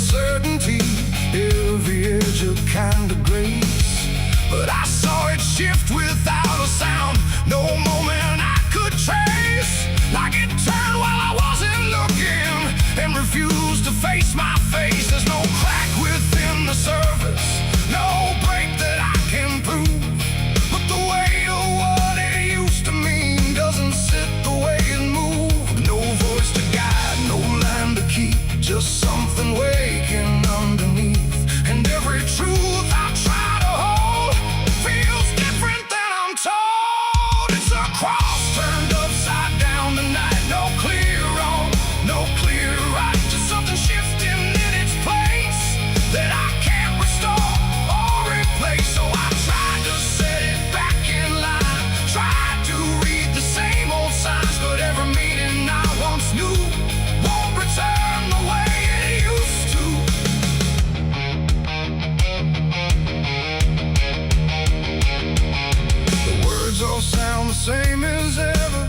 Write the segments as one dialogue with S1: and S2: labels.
S1: certainty, every edge a kind of grace. But I saw it shift without a sound, no moment I could trace. Like it turned while I wasn't looking, and refused to face my face. There's no crack within the surface, no break that I can prove. But the weight of what it used to mean doesn't sit the way it moved. No voice to guide, no line to keep, just something waking underneath. And every truth I try to hold feels different than I'm told. It's a cross turned upside down tonight. No clear wrong, no clear right, just something shifting in its place that I can't restore or replace. So I tried to set it back in line, tried to read the same old signs, but every meaning I once knew won't return the way it used to. The words all sound the same as ever,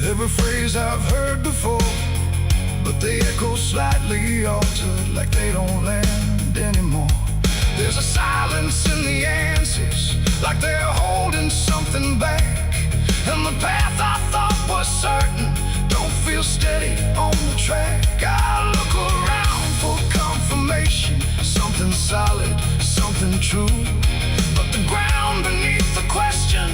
S1: every phrase I've heard before, but they echo slightly altered, like they don't land anymore. There's a silence in the answers, like they're holding something back. And the path I thought was certain don't feel steady on the track. I look around for confirmation, something solid, something true. But the ground beneath the question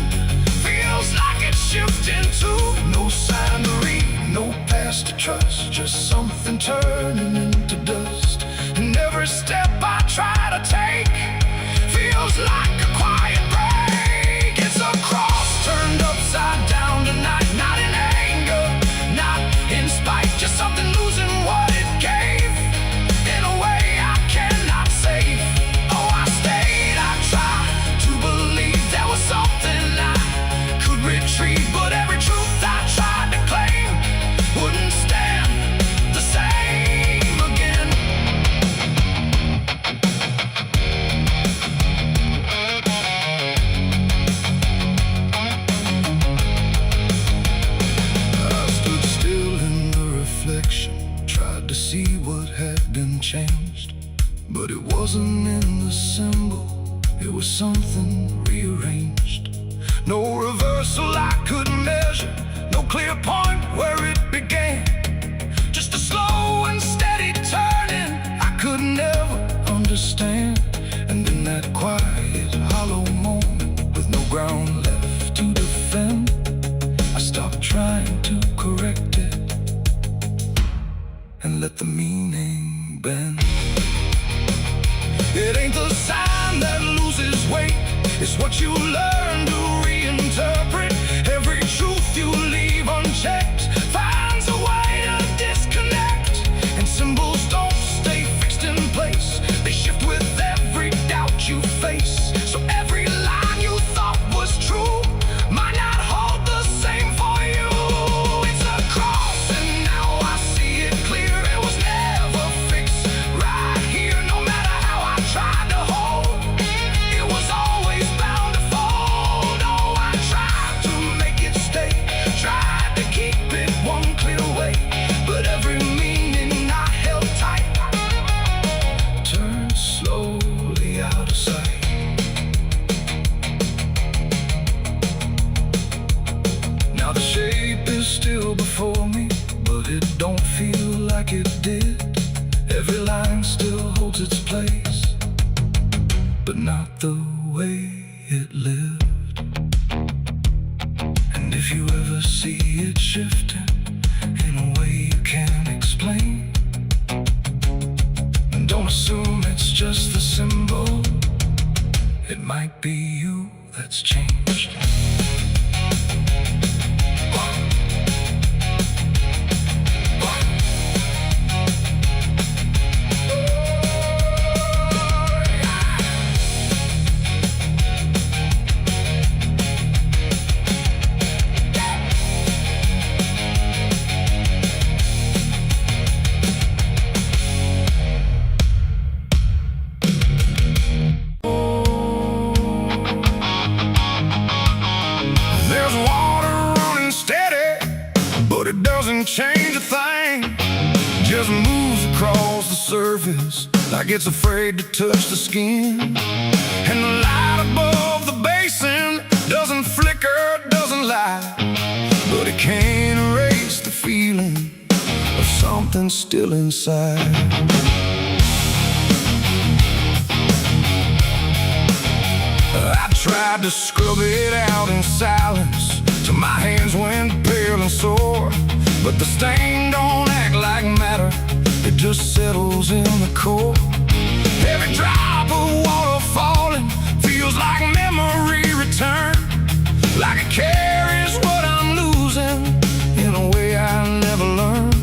S1: feels like it's shifting too. No sign to read, no past to trust, just something turning into dust. And every step I try to take feels like a quiet break. It's a cross turned upside down tonight, not in anger, not in spite, just something losing what it gave in a way I cannot save. Oh, I stayed, I tried to believe there was something I could retrieve, but every truth I tried to claim wouldn't stand the same again. I stood still in the reflection, tried to see what had been changed, but it wasn't in the symbol, it was something rearranged. No reversal I could measure, no clear point where it began, just a slow and steady turning I could never understand. And in that quiet, hollow moment, with no ground left to defend, I stopped trying to correct it and let the meaning bend. It ain't the sign that loses weight, it's what you learn to reinterpret. Every truth you leave unchecked finds a way to disconnect. And symbols don't stay fixed in place, they shift with every doubt you face. So every line you thought was true might not hold the same for you. It's a cross and now I see it clear, it was never fixed right here. No matter how I tried to hold, it was always bound to fold. Oh, I tried to make it stay, tried to keep it one clear way, but every meaning I held tight turned slowly out of sight. Now the shape is still before me, but it don't feel like it did. Every line still holds its place, but not the way it lived. And if you ever see it shifting in a way you can't explain, don't assume it's just the symbol, it might be you that's changed. There's one surface like it's afraid to touch the skin. And the light above the basin doesn't flicker, doesn't lie, but it can't erase the feeling of something still inside. I tried to scrub it out in silence till my hands went pale and sore, but the stain don't act like matter, it just settles in the core. Every drop of water falling feels like memory return, like it carries what I'm losing in a way I never learned.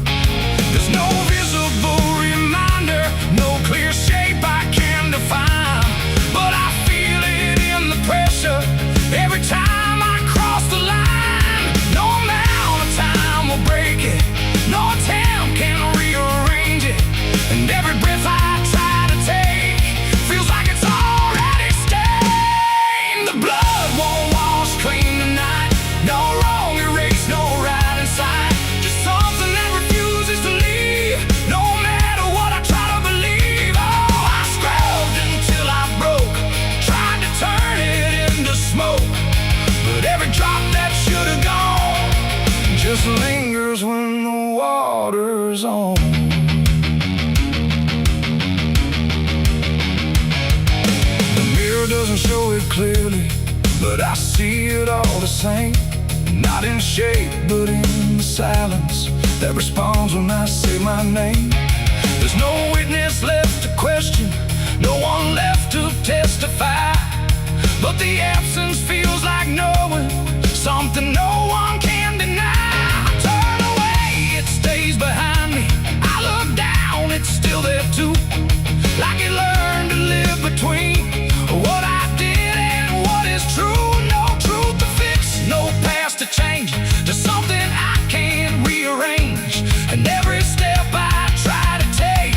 S1: There's no visible reminder, no clear shape I can define, but I feel it in the pressure every time I cross the line. No amount of time will break it, no attempt can rearrange it, and every breath I try to take feels like it's already stained. The blood won't wash clean tonight, no wrong erase, no right inside, just something that refuses to leave, no matter what I try to believe. Oh, I scrubbed until I broke, tried to turn it into smoke, but every drop that should have gone just lingers when the water's on. The mirror doesn't show it clearly, but I see it all the same. Not in shape, but in the silence that responds when I say my name. There's no witness left to question, no one left to testify, but the absence feels like knowing something no one can deny. I turn away, it stays behind me. I look down, it's still there too, like it learned to live between what I did and what is true. No truth to fix, no past to change, there's something I can't rearrange, and every step I try to take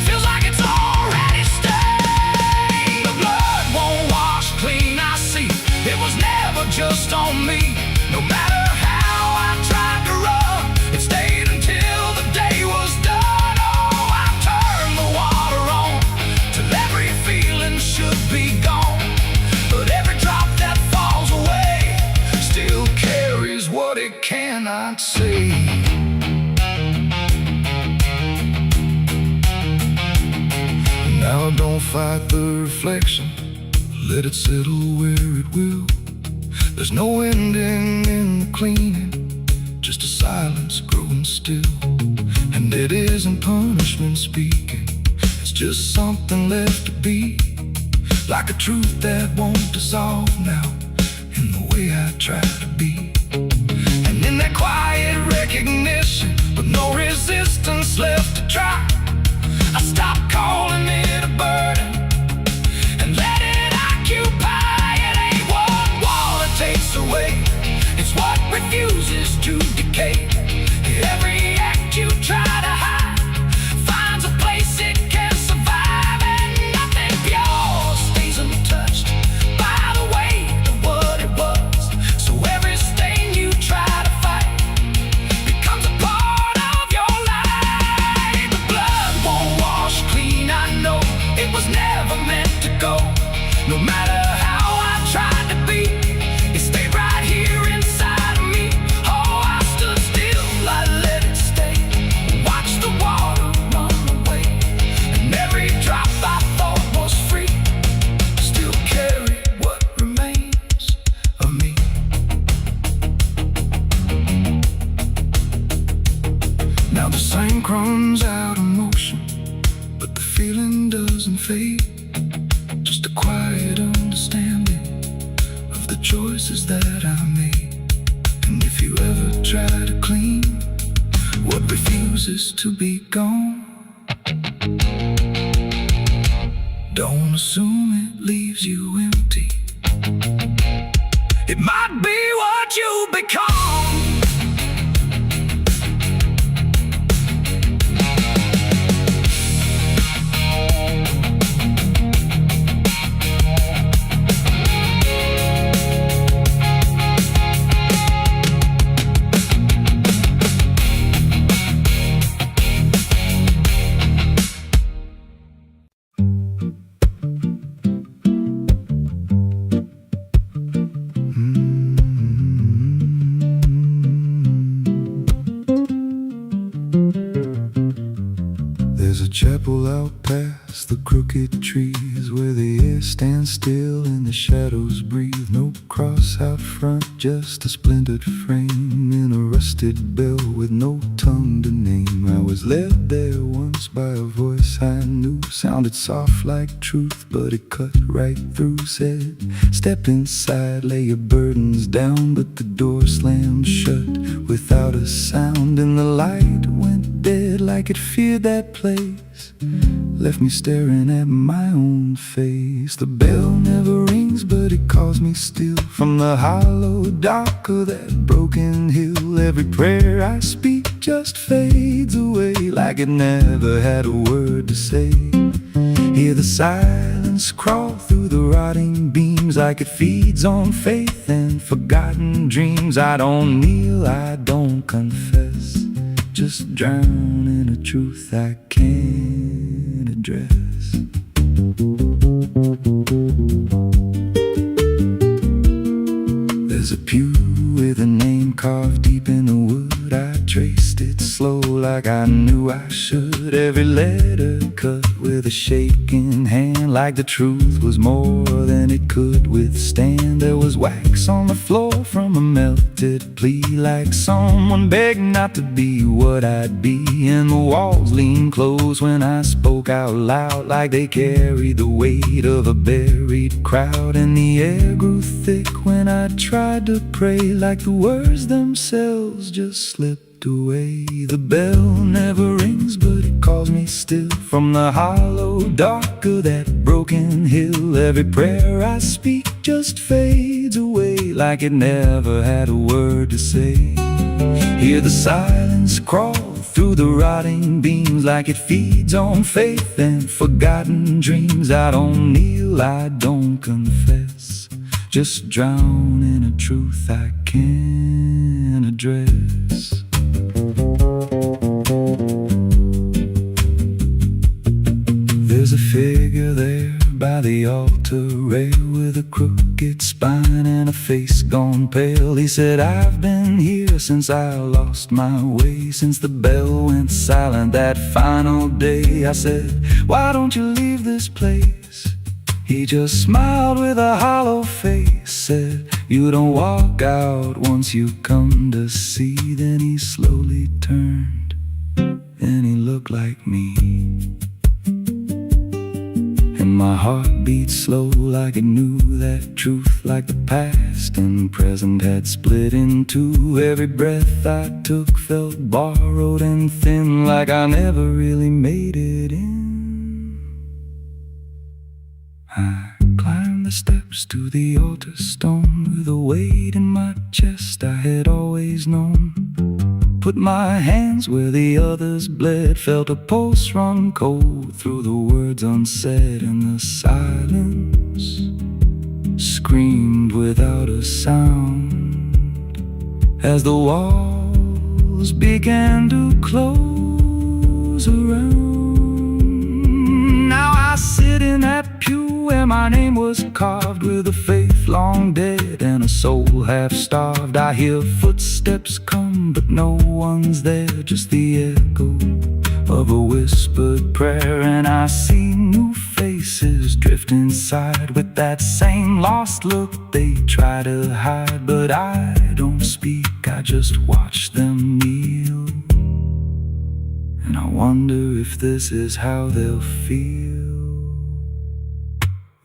S1: feels like it's already stained. The blood won't wash clean, I see it was never just on me. No matter how I tried to run, it stayed until the day was done. Oh, I turned the water on till every feeling should be gone, but every drop that falls away still carries what it cannot see. Now don't fight the reflection, let it settle where it will. There's no ending in the cleaning, just a silence growing still. And it isn't punishment speaking, it's just something left to be, like a truth that won't dissolve now in the way I try to be. And in that quiet recognition, with no resistance left to try, I stop calling it a burden and let it occupy. It ain't what wall it takes away, it's what refuses to decay. Every act you try to hide finds a place it can survive, and nothing pure stays untouched by the weight of what it was. So every stain you try to fight becomes a part of your life. The blood won't wash clean, I know it was never meant to go. No matter how I tried to be, it stayed right here inside of me. Oh, I stood still, I let it stay, watched the water run away, and every drop I thought was free still carried what remains of me. Now the sink runs out of motion, but the feeling doesn't fade, just a quiet understanding of the choices that I made. And if you ever try to clean what refuses to be gone, don't assume it leaves you empty. It might be what you become. pull out past the crooked trees, where the air stands still and the shadows breathe. No cross out front, just a splintered frame in a rusted bell with no tongue to name. I was led there once by a voice I knew, sounded soft like truth, but it cut right through. Said, step inside, lay your burdens down, but the door slammed shut without a sound, and the light went dead like it feared that place, left me staring at my own face. The bell never rings, but it calls me still from the hollow dark of that broken hill. Every prayer I speak just fades away like it never had a word to say. Hear the silence crawl through the rotting beams like it feeds on faith and forgotten dreams. I don't kneel, I don't confess, just drown in a truth I can't address. There's a pew with a name carved deep in the wood. I traced it slow like I knew I should. Every letter cut with a shaking hand, like the truth was more than it could withstand. There was wax on the floor from a melted plea, like someone begged not to be what I'd be. And the walls leaned close when I spoke out loud, like they carried the weight of a buried crowd. And the air grew thick when I tried to pray, like the words themselves just slipped away. The bell never rings, but it calls me still from the hollow dark of that broken hill. Every prayer I speak just fades away like it never had a word to say. Hear the silence crawl through the rotting beams like it feeds on faith and forgotten dreams. I don't kneel, I don't confess, just drown in a truth I can't address. There's a figure there by the altar rail with a crooked spine and a face gone pale. He said, I've been here since I lost my way, since the bell went silent that final day. I said, why don't you leave this place? He just smiled with a hollow face, said, you don't walk out once you come to see. Then he slowly turned and he looked like me, and my heart beat slow like it knew that truth, like the past and present had split in two. Every breath I took felt borrowed and thin, like I never really made it in. I climbed the steps to the altar stone with a weight in my chest I had always known. Put my hands where the others bled, felt a pulse run cold through the words unsaid, and the silence screamed without a sound as the walls began to close around. Now I sit in that pew where my name was carved, with a faith long dead and a soul half starved. I hear footsteps come, but no one's there, just the echo of a whispered prayer. And I see new faces drift inside with that same lost look they try to hide. But I don't speak, I just watch them kneel, and I wonder if this is how they'll feel.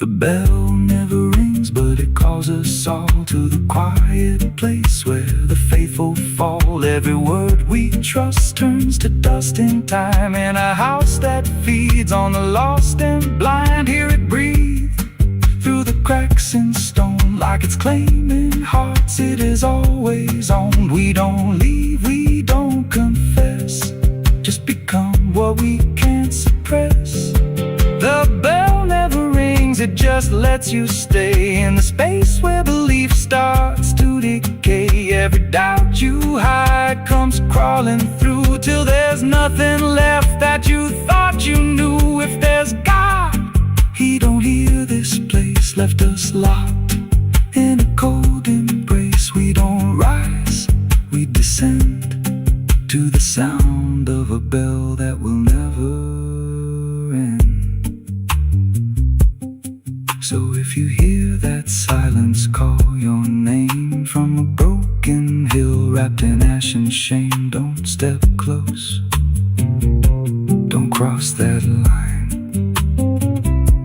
S1: The bell never rings, but it calls us all to the quiet place where the faithful fall. Every word we trust turns to dust in time, in a house that feeds on the lost and blind. Hear it breathe through the cracks in stone, like it's claiming hearts it is always owned. We don't leave, we don't confess, just become what we can't suppress. The bell never rings, it just lets you stay in the space where belief starts to decay. Every doubt you hide comes crawling through, till there's nothing left that you thought you knew. If there's God, He don't hear this place, left us locked in a cold embrace. We don't rise, we descend to the sound of a bell that will never step close. Don't cross that line,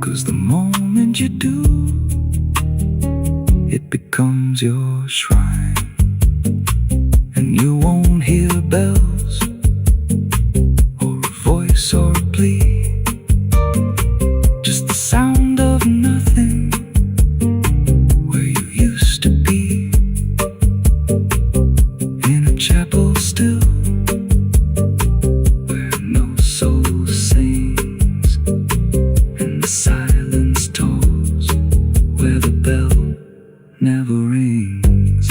S1: 'cause the moment you do, it becomes your shrine. And you won't hear bells or a voice or a plea, just the sound of nothing where you used to be. In a chapel still, where no soul sings, and the silence tolls, where the bell never rings.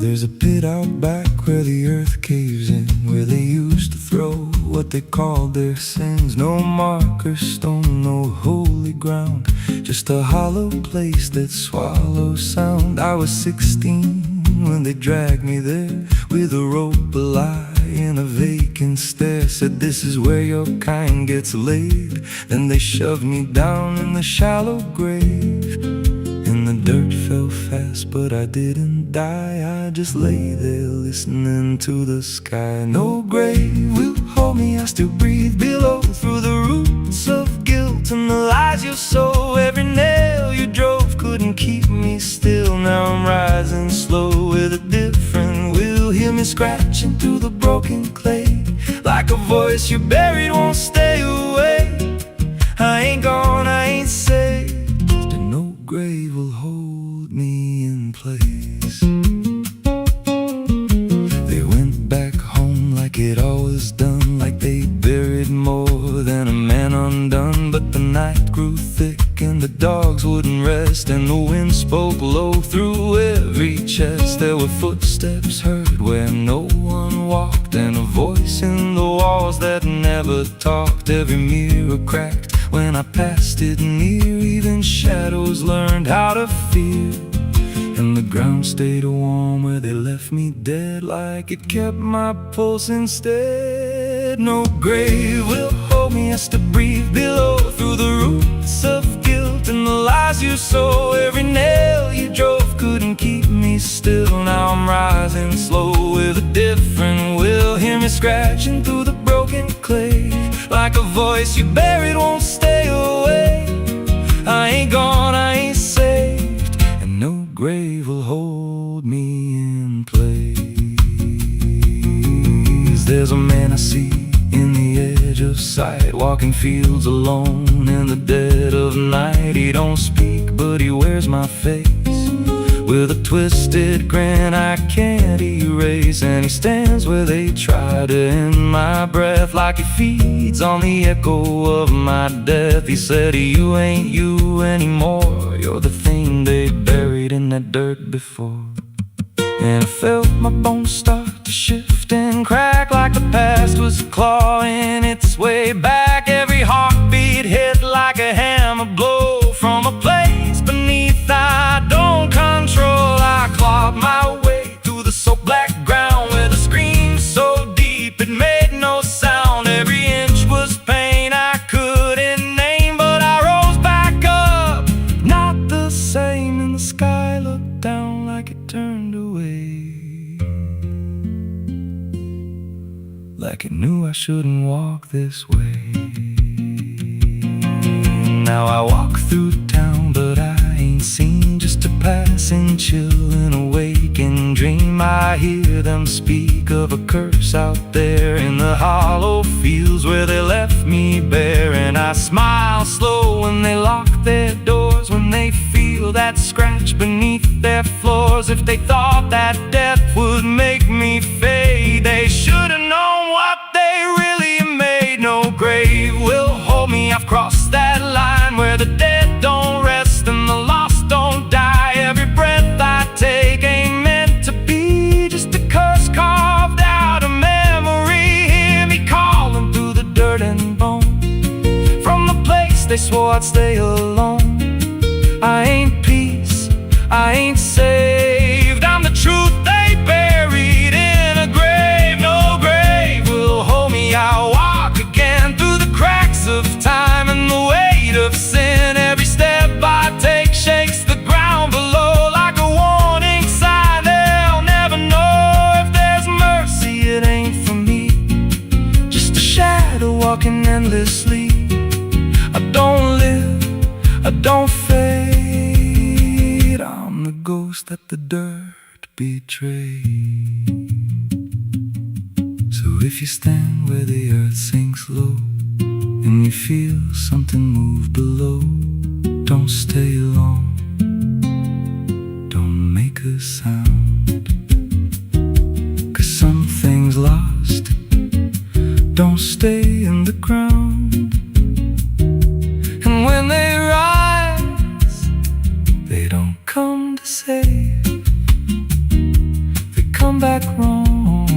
S1: There's a pit out back where the earth caves in, where they used to throw what they called their sins. No marker stone, no holy ground, just a hollow place that swallows sound. I was 16 when they dragged me there, with a rope, a lie, and a vacant stare. Said, this is where your kind gets laid. Then they shoved me down in the shallow grave, and the dirt fell fast, but I didn't die. I just lay there listening to the sky. No grave will hold me, I still breathe below, through the roots of guilt and the lies you sow. Every nail you drove couldn't keep me still. Now I'm rising slow with a different will. Hear me scratching through the broken clay, like a voice you buried won't stay away. I ain't gone, I ain't saved, and no grave will hold me in place. They went back home like it always done, like they buried more than a man undone. But the night grew thick and the dogs wouldn't rest, and the wind spoke low through every chest. There were footsteps heard where no one walked, and a voice in the walls that never talked. Every mirror cracked when I passed it near, even shadows learned how to fear. And the ground stayed warm where they left me dead, like it kept my pulse instead. No grave will hold me, I still breathe below, through the roots of guilt and the lies you sow. Every nail you drove couldn't keep me still. Now I'm rising slow with a different will. Hear me scratching through the broken clay, like a voice you buried won't stay away. I ain't gone, I ain't saved, and no grave will hold me in place. There's a man I see in the edge of sight, walking fields alone in the dead of night. He don't speak, but he wears my face with a twisted grin I can't erase. And he stands where they try to end my breath, like he feeds on the echo of my death. He said, you ain't you anymore, you're the thing they buried in that dirt before. And I felt my bones start to shift and crack, like the past was clawing its way back. Every heartbeat hit like a hammer blow from a place beneath I don't control. I clawed my way through the soap black ground, with a scream so deep it made no sound. Every inch was pain I couldn't name, but I rose back up, not the same. And the sky looked down like it turned away, like it knew I shouldn't walk this way. Now I walk through town, but I ain't seen, just a passing chill in a waking dream. I hear them speak of a curse out there in the hollow fields where they left me bare. And I smile slow when they lock their doors, when they feel that scratch beneath their floors. If they thought that death would make me fade, they should have known what they really made. No grave will hold me, I've crossed that line where the dead don't rest and the lost don't die. Every breath I take ain't meant to be, just a curse carved out of memory. Hear me calling through the dirt and bone, from the place they swore I'd stay alone. I ain't peace, I ain't saved, I'm the truth they buried in a grave. No grave will hold me, I'll walk again through the cracks that the dirt betrays. So if you stand where the earth sinks low and you feel something move below, don't stay long, don't make a sound, 'cause something's lost. Don't stay in the ground. And when they rise, they don't come to save, they come back wrong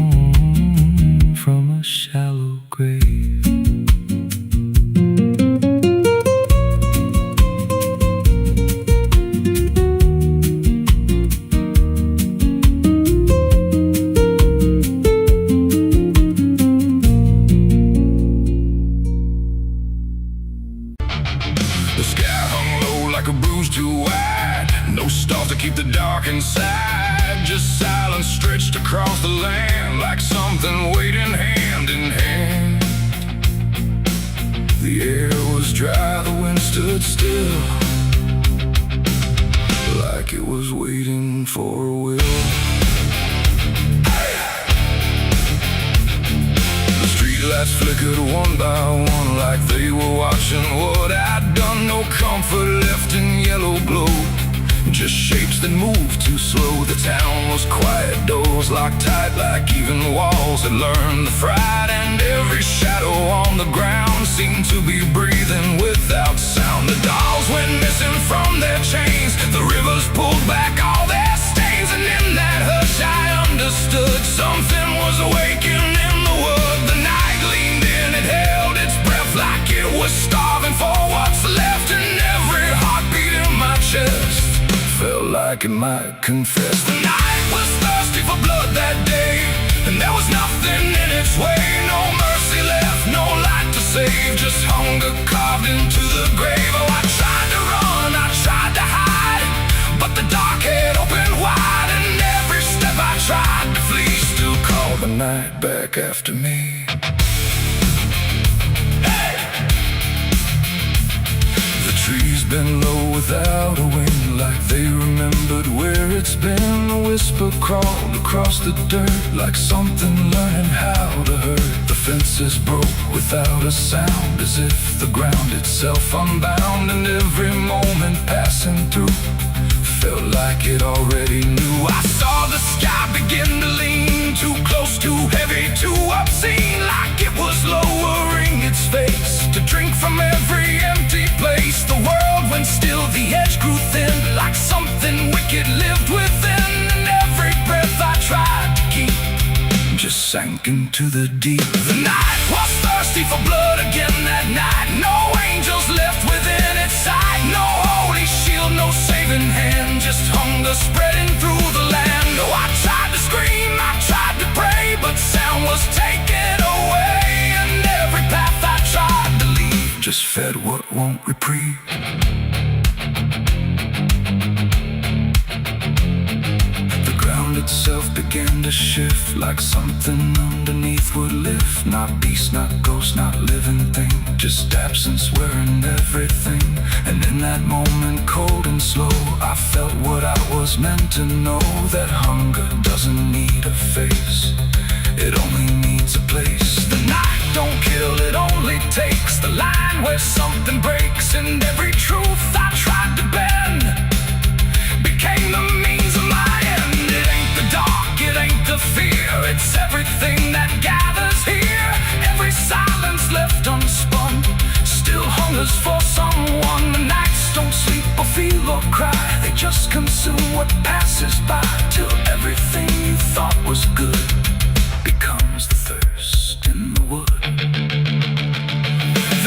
S1: from a shallow grave.
S2: The sky hung low like a bruise too wide. No stars to keep the dark inside. Just silence stretched across the land, like something waiting hand in hand. The air was dry, the wind stood still, like it was waiting for a will. The streetlights flickered one by one, like they were watching what I'd done. No comfort left in yellow glow, just shapes that moved too slow. The town was quiet, doors locked tight, like even walls had learned the fright. And every shadow on the ground seemed to be breathing without sound. The dolls went missing from their chains, the rivers pulled back all their stains. And in that hush I understood something was awakening in the wood. The night leaned in, it held its breath like it was starving for what's left. And every heartbeat in my chest felt like it might confess. The night was thirsty for blood that day, and there was nothing in its way. No mercy left, no light to save, just hunger carved into the grave. Oh, I tried to run, I tried to hide, but the dark had opened wide. And every step I tried to flee still called the night back after me. Trees been low without a wind, like they remembered where it's been. A whisper crawled across the dirt, like something learning how to hurt. The fences broke without a sound, as if the ground itself unbound. And every moment passing through felt like it already knew. I saw the sky begin to lean, too close, too heavy, too obscene, like it was lowering its face to drink from every empty place. The world went still, the edge grew thin, like something wicked lived within. And every breath I tried to keep just sank into the deep. The night was thirsty for blood again that night. No angels left within its sight, no holy shield, no saving hand, just hunger spreading through the land. Oh, I tried to scream, I tried to pray, but sound was taken away. And every path I tried to leave just fed what won't reprieve. The ground itself began to shift, like something underneath would lift. Not beast, not ghost, not living thing, just absence wearing everything. And in that moment, cold and slow, I felt what I was meant to know, that hunger doesn't need a face, it only needs a place. The night don't kill, it only takes the line where something breaks. And every truth I tried to bend became the means of my end. It ain't the dark, it ain't the fear, it's everything that gathers here. Every silence left unspun still hungers for someone. The nights don't sleep or feel or cry, they just consume what passes by, till everything you thought was good becomes the thirst in the wood.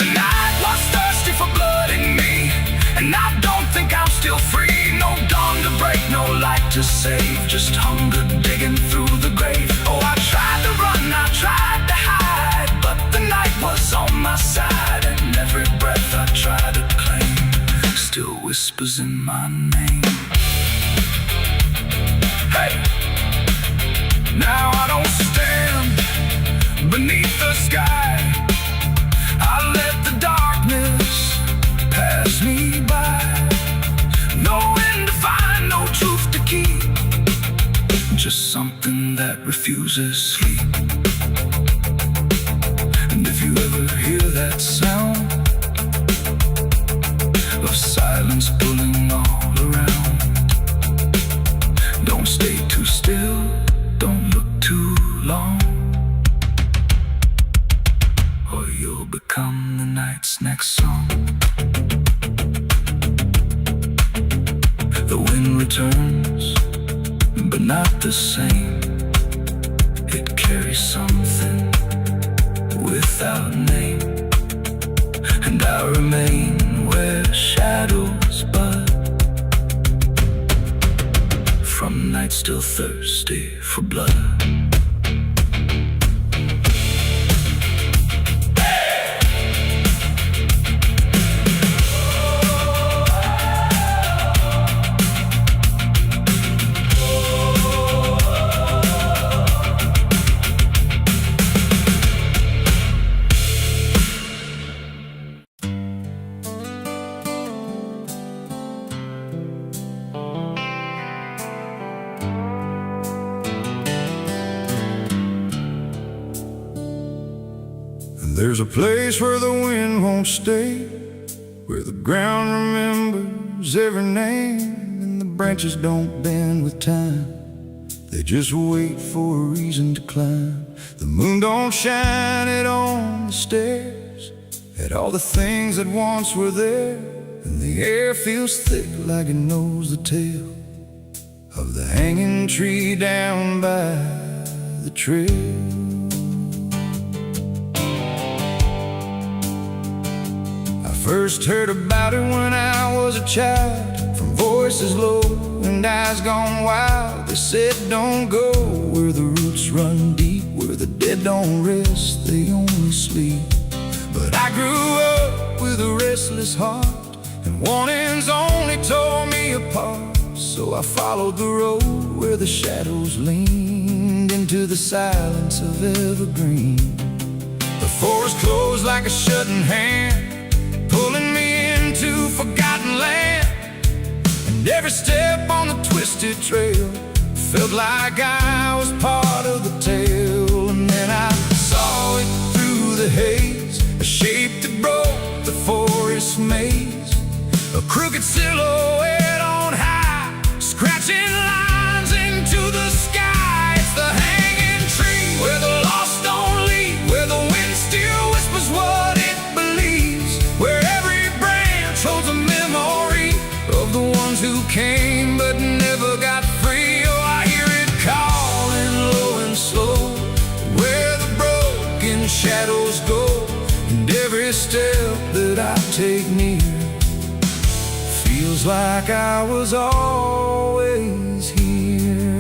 S2: The night was thirsty for blood in me, and I don't think I'm still free. No dawn to break, no light to save, just hunger digging through the grave. Oh, I tried to run, I tried to hide, but the night was on my side. And every breath I try to claim still whispers in my name. Hey! Now I don't stand beneath the sky, I let the darkness pass me by. No end to find, no truth to keep, mountain that refuses sleep. And if you ever hear that sound of silence pulling all around, don't stay too still, don't look too long, or you'll become the night's next song. The wind returns, but not the same. It carries something without name, and I remain where shadows bud, from nights still thirsty for blood.
S1: There's a place where the wind won't stay, where the ground remembers every name, and the branches don't bend with time. They just wait for a reason to climb. The moon don't shine it on the stairs, at all the things that once were there, and the air feels thick like it knows the tale of the hanging tree down by the trail. First heard about it when I was a child, from voices low and eyes gone wild. They said don't go where the roots run deep, where the dead don't rest, they only sleep. But I grew up with a restless heart, and warnings only tore me apart. So I followed the road where the shadows leaned into the silence of evergreen. The forest closed like a shutting hand, pulling me into forgotten land, and every step on the twisted trail felt like I was part of the tale. And then I saw it through the haze, a shape that broke the forest maze, a crooked silhouette on high, scratching lines into the sky. It's the hanging tree where the lost don't leave, where the wind still whispers what it believes, where every branch holds a memory of the ones who came but never got free. Oh, I hear it calling low and slow, where the broken shadows go, and every step that I take near feels like I was always here.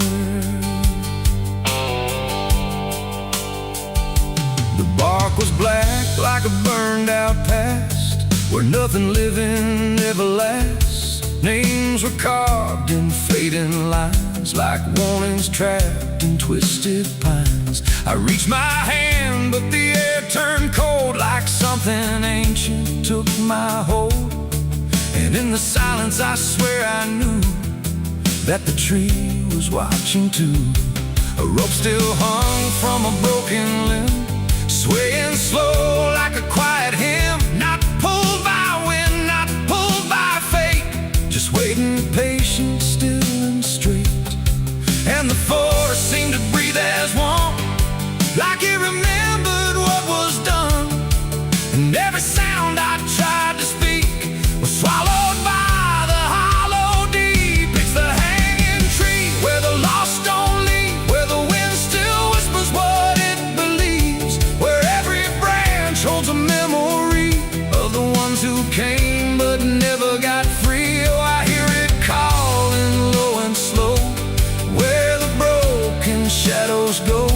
S1: The bark was black like a burned out past, where nothing living ever lasts. Names were carved in fading lines, like warnings trapped in twisted pines. I reached my hand, but the air turned cold, like something ancient took my hold. And in the silence I swear I knew that the tree was watching too. A rope still hung from a broken limb, swaying slow like a quiet hymn, not pulled by wind, not pulled by fate, just waiting patient, still and straight. And the forest seemed to breathe as one, like it remembered what was done, and every sound I tried to speak was swallowed by the hollow deep. It's the hanging tree where the lost don't leave, where the wind still whispers what it believes, where every branch holds a memory of the ones who came but never got free. Oh, I hear it calling low and slow, where the broken shadows go,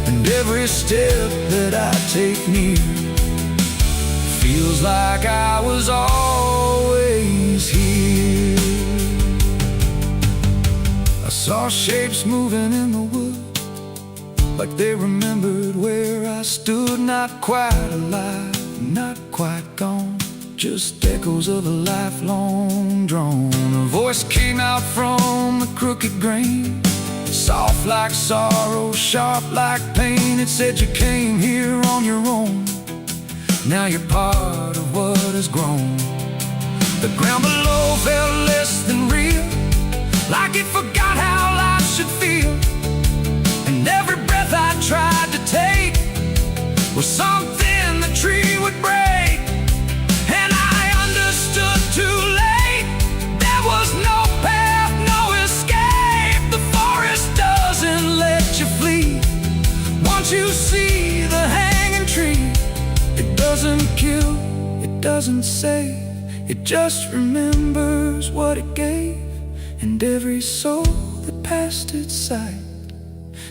S1: and every step that I take near feels like I was always here. I saw shapes moving in the wood, like they remembered where I stood, not quite alive, not quite gone, just echoes of a lifelong drone. A voice came out from the crooked grain,
S2: Soft like sorrow, sharp like pain. It said you came here on your own. Now you're part of what has grown. The ground below felt less than real, like it forgot how life should feel. And every breath I tried to take was something the tree would break. And I understood too late, there was no path, no escape. The forest doesn't let you flee. Once you see the hanging tree, it doesn't kill, it doesn't save, it just remembers what it gave. And every soul that passed its sight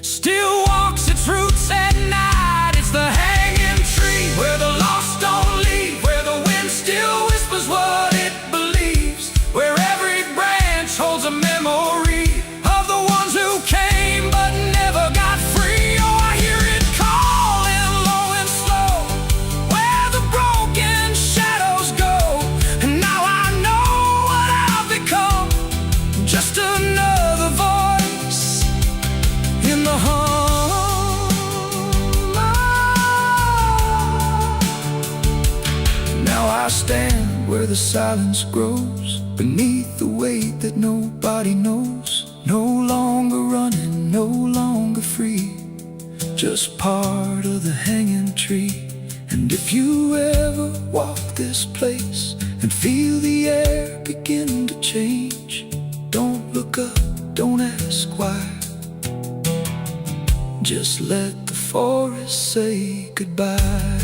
S2: still walks its roots at night. It's the hanging tree, where the lost don't leave, where the wind still whispers what it believes, where every branch holds a memory of the ones who came but never got free. Oh, I hear it calling low and slow, where the broken shadows go. And now I know what I've become, just another voice in the hum. Now I stand where the silence grows, beneath the weight that nobody knows. No longer running, no longer free, just part of the hanging tree. And if you ever walk this place and feel the air begin to change, don't look up, don't ask why. Just let the forest say goodbye.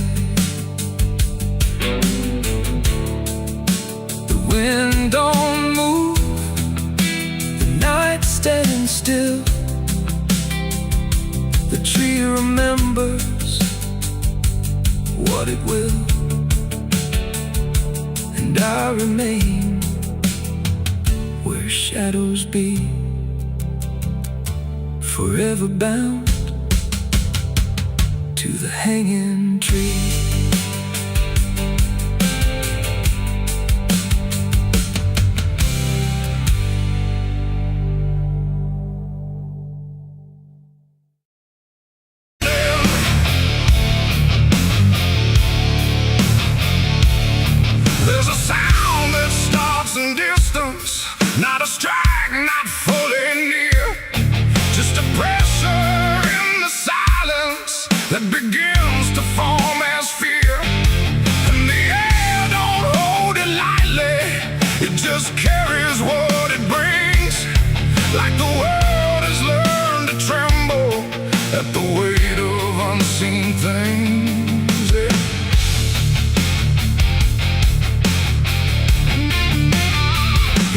S2: The wind don't move, the night's standing still. The tree remembers what it will, and I remain where shadows be, forever bound to the hanging tree.
S1: There's a sound that starts in distance, not a strike, not fully near, just a pressure in the silence that begins to form as fear. And the air don't hold it lightly, it just carries what it brings, like the world has learned to tremble at the weight of unseen things. Yeah.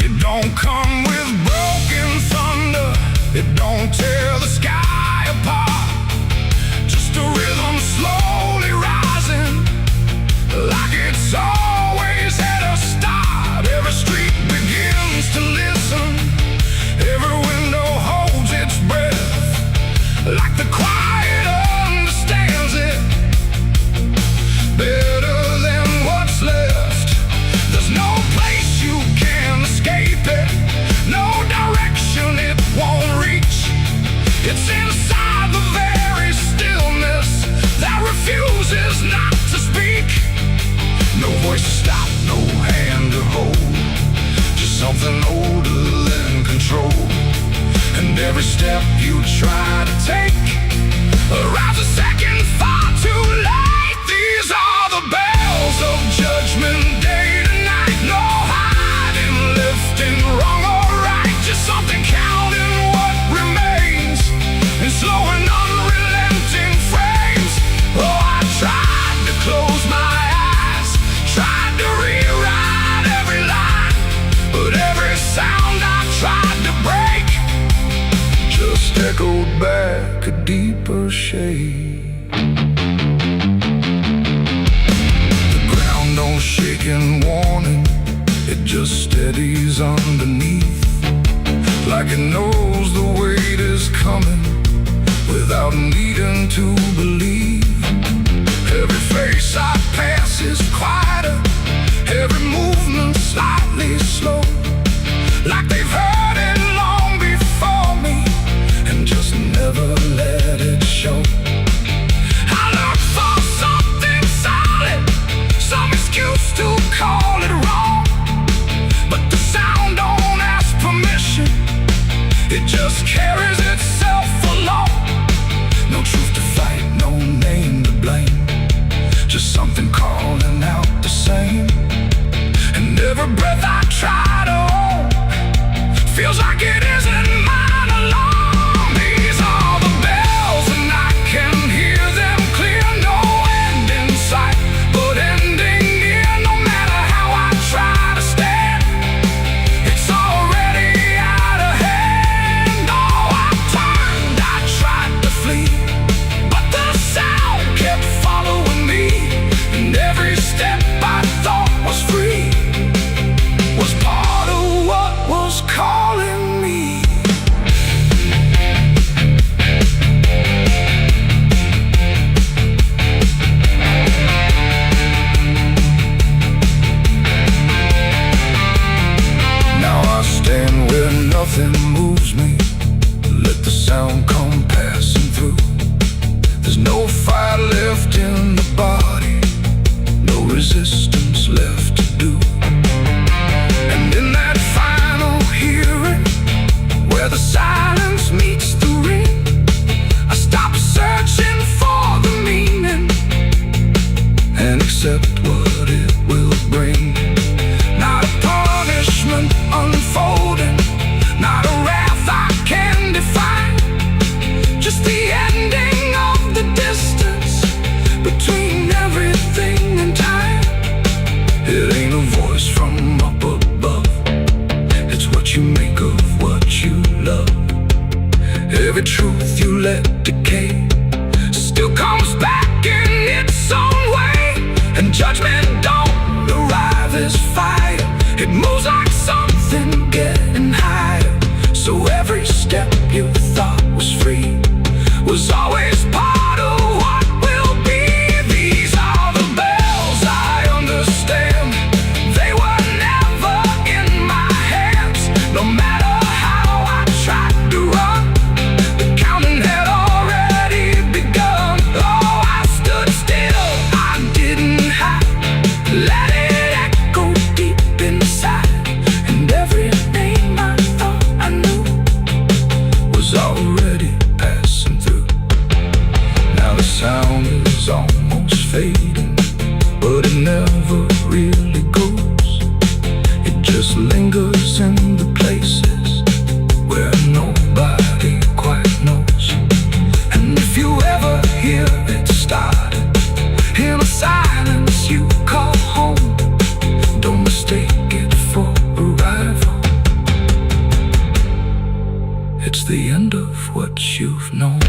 S1: It don't come with broken thunder, it don't tear the sky apart, just a rhythm slowly rising, like it's always had a start. Every street begins to listen, every window holds its breath, like the quiet understands it better than what's left. There's no place you can escape it, no direction it won't reach. It's inside the very stillness that refuses not to speak. No voice to stop, no hand to hold, just something older than control. And every step you try to take arrives a second far too late. These are the bells of judgment day to night. No hiding, lifting, wrong or right, just something counting what remains in slow and unrelenting frames. Oh, I tried to close my eyes, tried to rewrite every line, but every sound I tried to break just echoed back a deeper shade. The ground don't shake in warning, it just steadies underneath, like it knows the weight is coming without needing to believe. Every face I pass is quieter, every movement slightly slow, like they've heard it long before me. And
S2: always part of what will be. These are the bells I understand. They were never in my hands. No matter how I tried to run, the counting had already begun. Oh, I stood still, I didn't hide. Let it echo deep inside. And every name I thought I knew was already passing through. Now the sound is almost fading, but it never really goes. It just lingers in the places where nobody quite knows. And if you ever hear it started in a silence you call home, don't mistake it for arrival. It's the end of what you've known.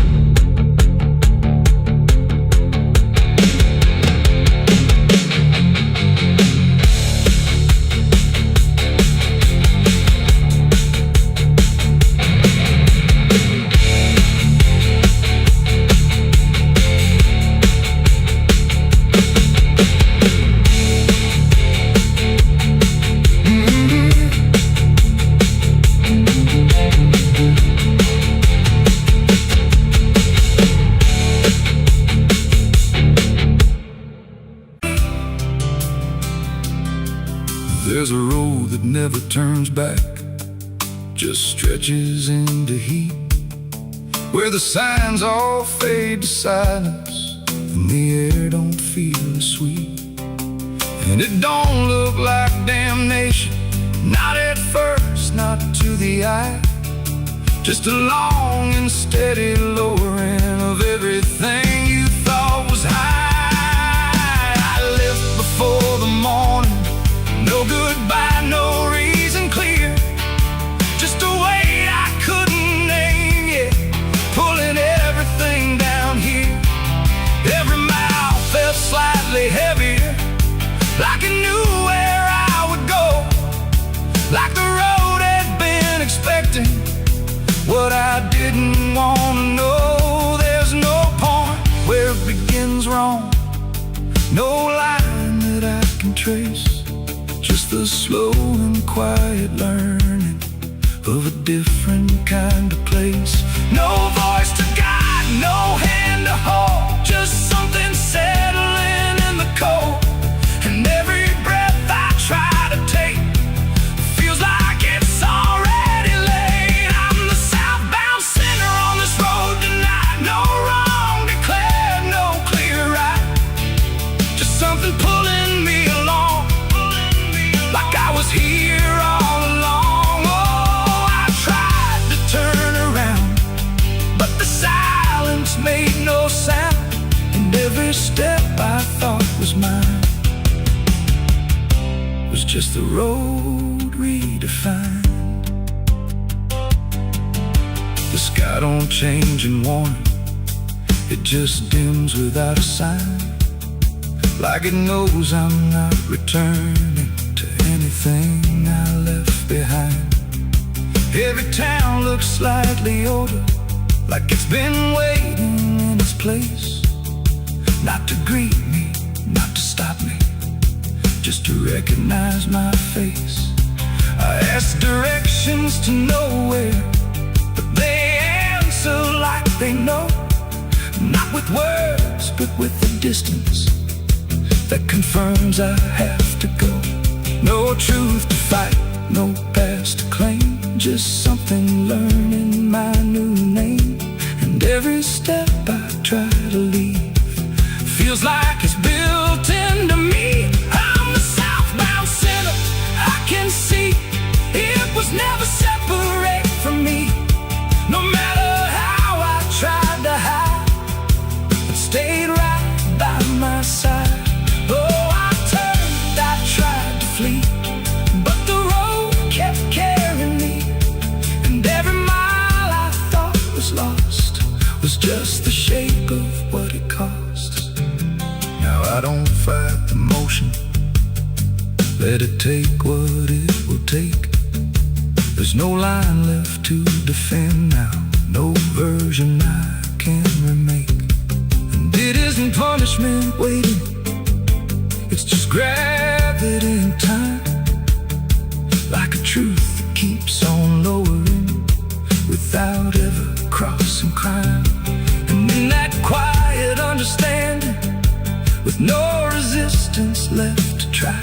S2: There's a road that never turns back, just stretches into heat, where the signs all fade to silence and the air don't feel as sweet. And it don't look like damnation, not at first, not to the eye, just a long and steady lowering of everything you thought was high. I left before the morning, no goodbye, no reason clear, just a weight I couldn't name yet, pulling everything down here. Every mile felt slightly heavier, like it knew where I would go, like the road had been expecting what I didn't want to know. There's no point where it begins wrong, no line that I can trace, just the slow and quiet learning of a different kind of place. No voice to guide, no hand to hold, just something settling in the cold. And every breath I try to take feels like it's already late. I'm the southbound sinner on this road tonight. No wrong declared, no clear right, just something pulling me along, like I was here all along. Oh, I tried to turn around, but the silence made no sound. And every step I thought was mine was just the road redefined. The sky don't change in warning, it just dims without a sign, like it knows I'm not returning to anything I left behind. Every town looks slightly older, like it's been waiting in its place, not to greet me, not to stop me, just to recognize my face. I ask directions to nowhere, but they answer like they know, not with words, but with the distance that confirms I have to go. No truth to fight, no past to claim, just something learning my new name. And every step I try to leave feels like it's built into me. I'm the southbound sinner, I can see it was never separate from me. No matter how I tried to hide, it stayed right by my side. Oh, I turned, I tried to flee, but the road kept carrying me. And every mile I thought was lost was just the shape of what it costs. Now I don't fight the motion, let it take what it will take. There's no line left to defend now, no version I can remake. And it isn't punishment waiting, it's just gravity in time, like a truth that keeps on lowering without ever crossing crime. And in that quiet understanding, with no resistance left to try,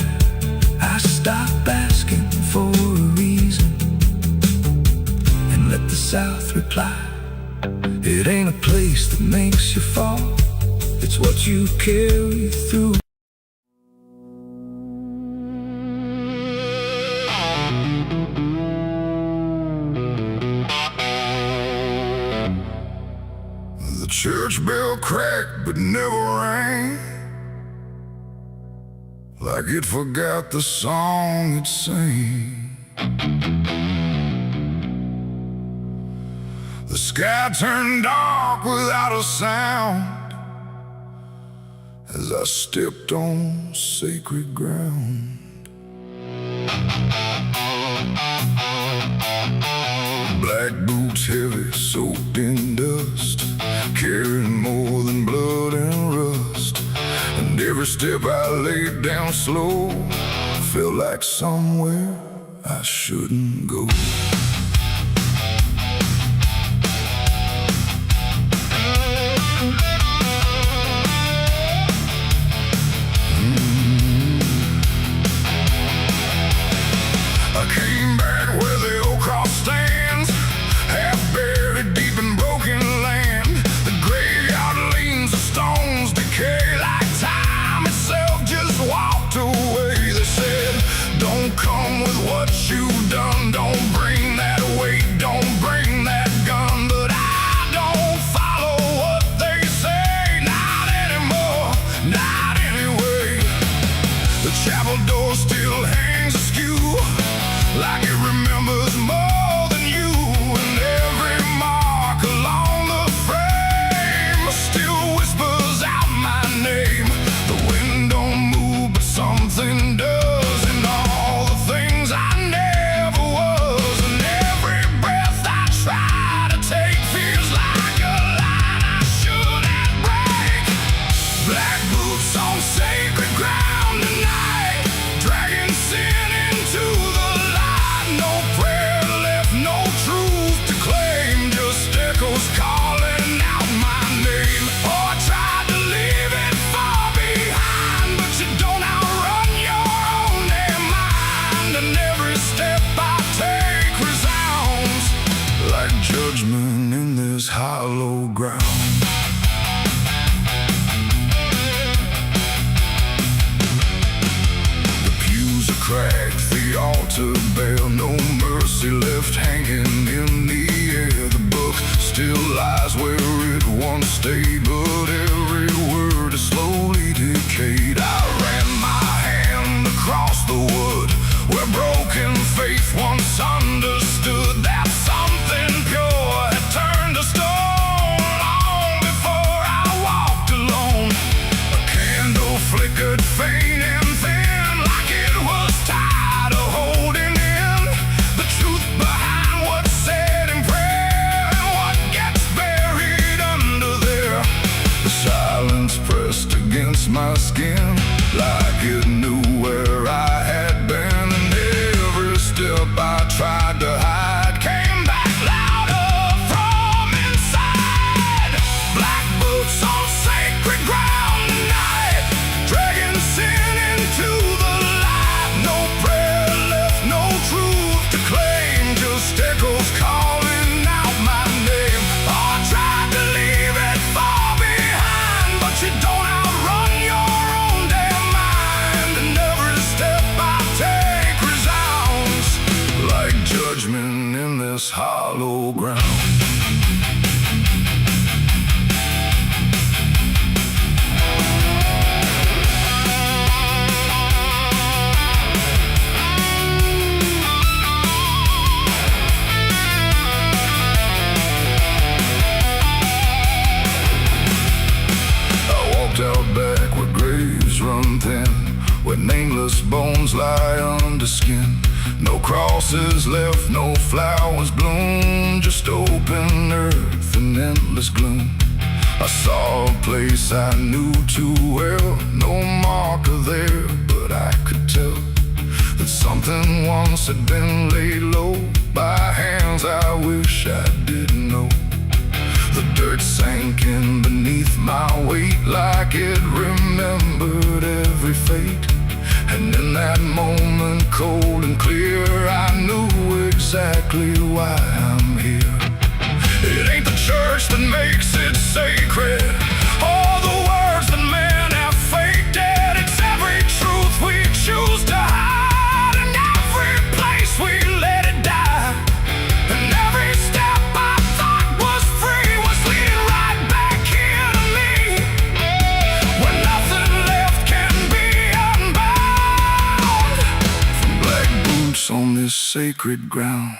S2: I stop asking for a reason and let the South reply. It ain't a place that makes you fall, it's what you carry through.
S1: The church bell cracked but never rang, like it forgot the song it sang. The sky turned dark without a sound as I stepped on sacred ground. Black boots heavy, soaked in dust, carrying more than blood and rust. And every step I laid down slow felt like somewhere I shouldn't go. I came back where the old cross stands, half buried deep in broken land. The graveyard leans, the stones decay like time itself just walked away. They said, don't come with what you've done, don't bring that weight, don't bring that gun. But I don't follow what they say, not anymore, not anyway. The chapel door still hangs askew, like it remembers more than you. And every mark along the frame still whispers out my name. The wind don't move, but something does, and all the things I never was. And every breath I try to take feels like a line I shouldn't break. Black boots on sacred ground tonight, dragging sin into the light. No prayer left, no truth to claim, just echoes calling out my name. Oh, I tried to leave it far behind, but you don't outrun your own damn mind. And every step I take resounds like judgment in this hollow ground. The pews are cracked, the altar bare, no mercy left hanging in the air. The book still lies where it once stayed, but every word is slowly decayed. I ran my hand across the wood where broken faith once understood that something pure had turned to stone long before I walked alone. A candle flickered faint and thin, like it was tired of holding in the truth behind what's said in prayer and what gets buried under there. The silence pressed against my skin, like it knew where I had been. And every step I tried to hide came back louder from inside. Black boots on sacred ground tonight, dragging sin into the light. No prayer left, no truth to claim, just echoes calling out my name. Oh, I tried to leave it far behind, but you don't outrun your own damn mind. And every step I take resounds like judgment in this hollow ground. I walked out back where graves run thin, where nameless bones lie under skin. No crosses left, no flowers bloom, just open earth and endless gloom. I saw a place I knew too well, no marker there, but I could tell that something once had been laid low by hands I wish I didn't know. The dirt sank in beneath my weight like it remembered every fate. And in that moment, cold and clear, I knew exactly why I'm here. It ain't the church that makes it sacred, or the words that men have faked it. It's every truth we choose to hide, and every place we let it die. And every step I thought was free was leading right back here to me, where nothing left can be unbound. From black boots on this sacred ground.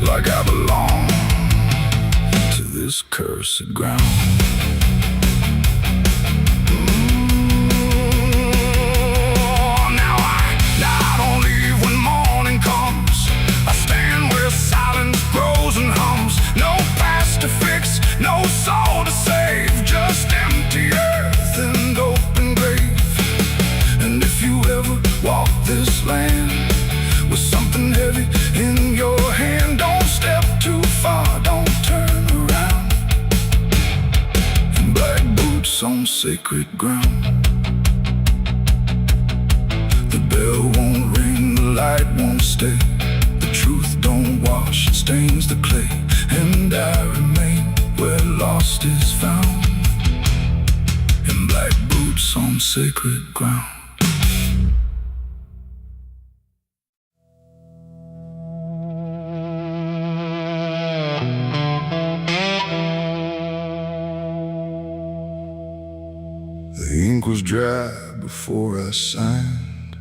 S1: Like I belong to this cursed ground. Now I don't leave when morning comes. I stand where silence grows and hums. No past to fix, no soul to save, just empty earth and open grave. And if you ever walk this land with something heavy in your hand, don't step too far, don't turn around. In black boots on sacred ground. The bell won't ring, the light won't stay. The truth don't wash, it stains the clay. And I remain where lost is found. In black boots on sacred ground. The ink was dry before I signed,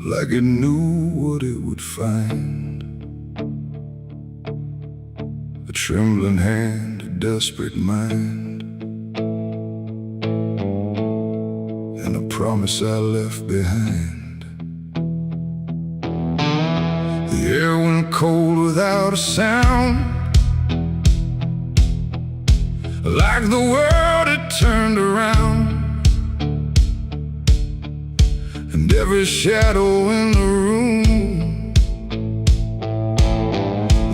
S1: like it knew what it would find. A trembling hand, a desperate mind, and a promise I left behind. The air went cold without a sound, like the world had turned around. And every shadow in the room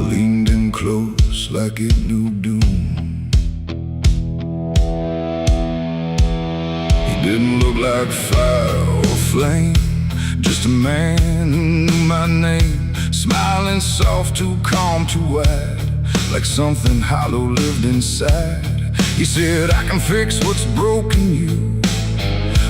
S1: leaned in close like it knew doom. He didn't look like fire or flame, just a man who knew my name. Smiling soft, too calm, too wide, like something hollow lived inside. He said, I can fix what's broken you,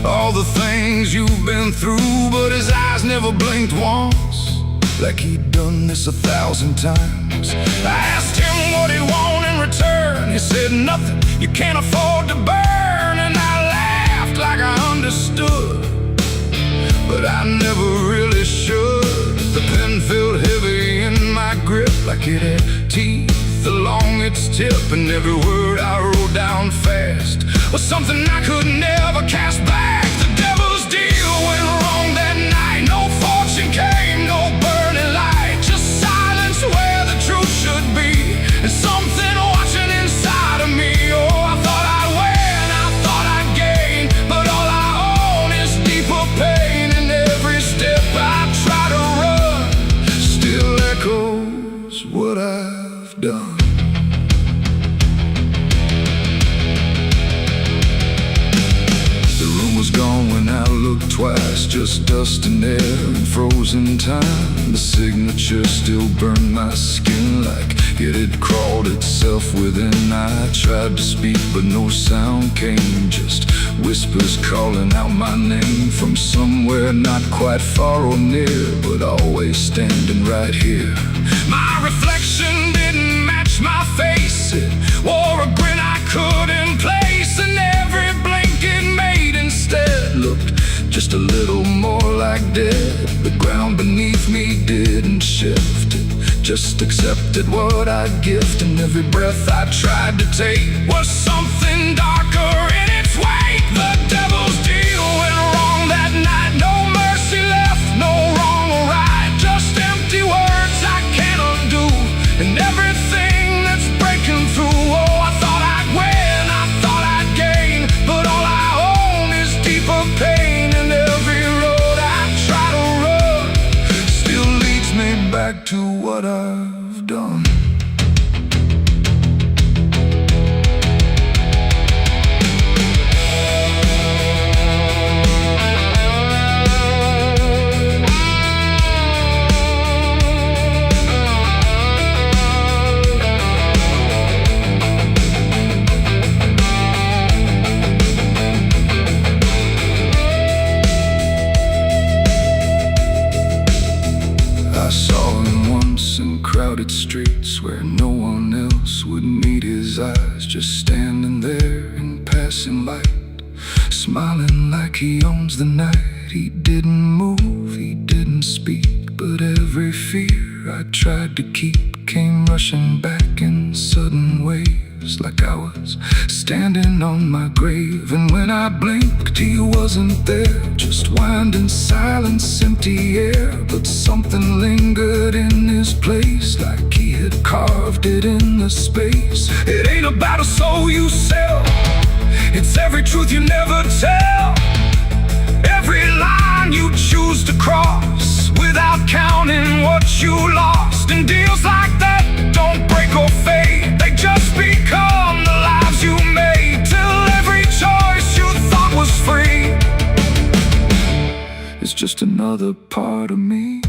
S1: all the things you've been through. But his eyes never blinked once, like he'd done this 1,000 times. I asked him what he'd want in return. He said, nothing you can't afford to burn. And I laughed like I understood, but I never really should. The pen felt heavy in my grip, like it had teeth along its tip. And every word I wrote down fast was something I could never cast back. The devil's deal went wrong that night. No fortune came, no burning light, just silence where the truth should be, and something watching inside of me. Oh, I thought I'd win, I thought I'd gain, but all I own is deeper pain. And every step I try to run still echoes what I've done.
S2: was gone when I looked twice, just dust and air and frozen time. The signature still burned my skin like it had crawled itself within. I tried to speak but no sound came, just whispers calling out my name from somewhere not quite far or near, but always standing right here. My reflection didn't match my face, it wore a grin I couldn't place, and every blink it made instead looked just a little more like dead. The ground beneath me didn't shift, it just accepted what I'd gift, and every breath I tried to take was something darker in its wake. The devil's deal went wrong that night, no mercy left, no wrong or right, just empty words I can't undo, and everything that's breaking through. Oh, I thought I'd win, I thought I'd gain, but all I own is deeper pain, and every road I try to run still leads me back to what I've done. I saw him once in crowded streets where no one else would meet his eyes, just standing there in passing light, smiling like he owns the night. He didn't move, he didn't speak, but every fear I tried to keep came rushing back in sudden waves, like I was standing on my grave. And when I blinked, he wasn't there, just winding silence, empty air. But something lingered in his place, like he had carved it in the space. It ain't about a soul you sell, it's every truth you never tell, every line you choose to cross without counting what you lost. And deals like that don't break or fade, they just become the lives you made, till every choice you thought was free is just another part of me.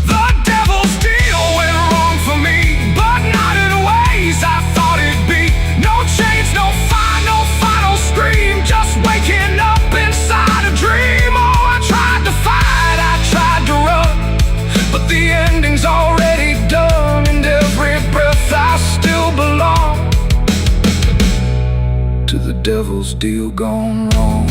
S2: The devil's deal went wrong for me, but not in ways I thought it'd be. No chains, no fire, no final scream, just waking up inside a dream. Oh, I tried to fight, I tried to run, but the ending's already done, and every breath I still belong to the devil's deal gone wrong.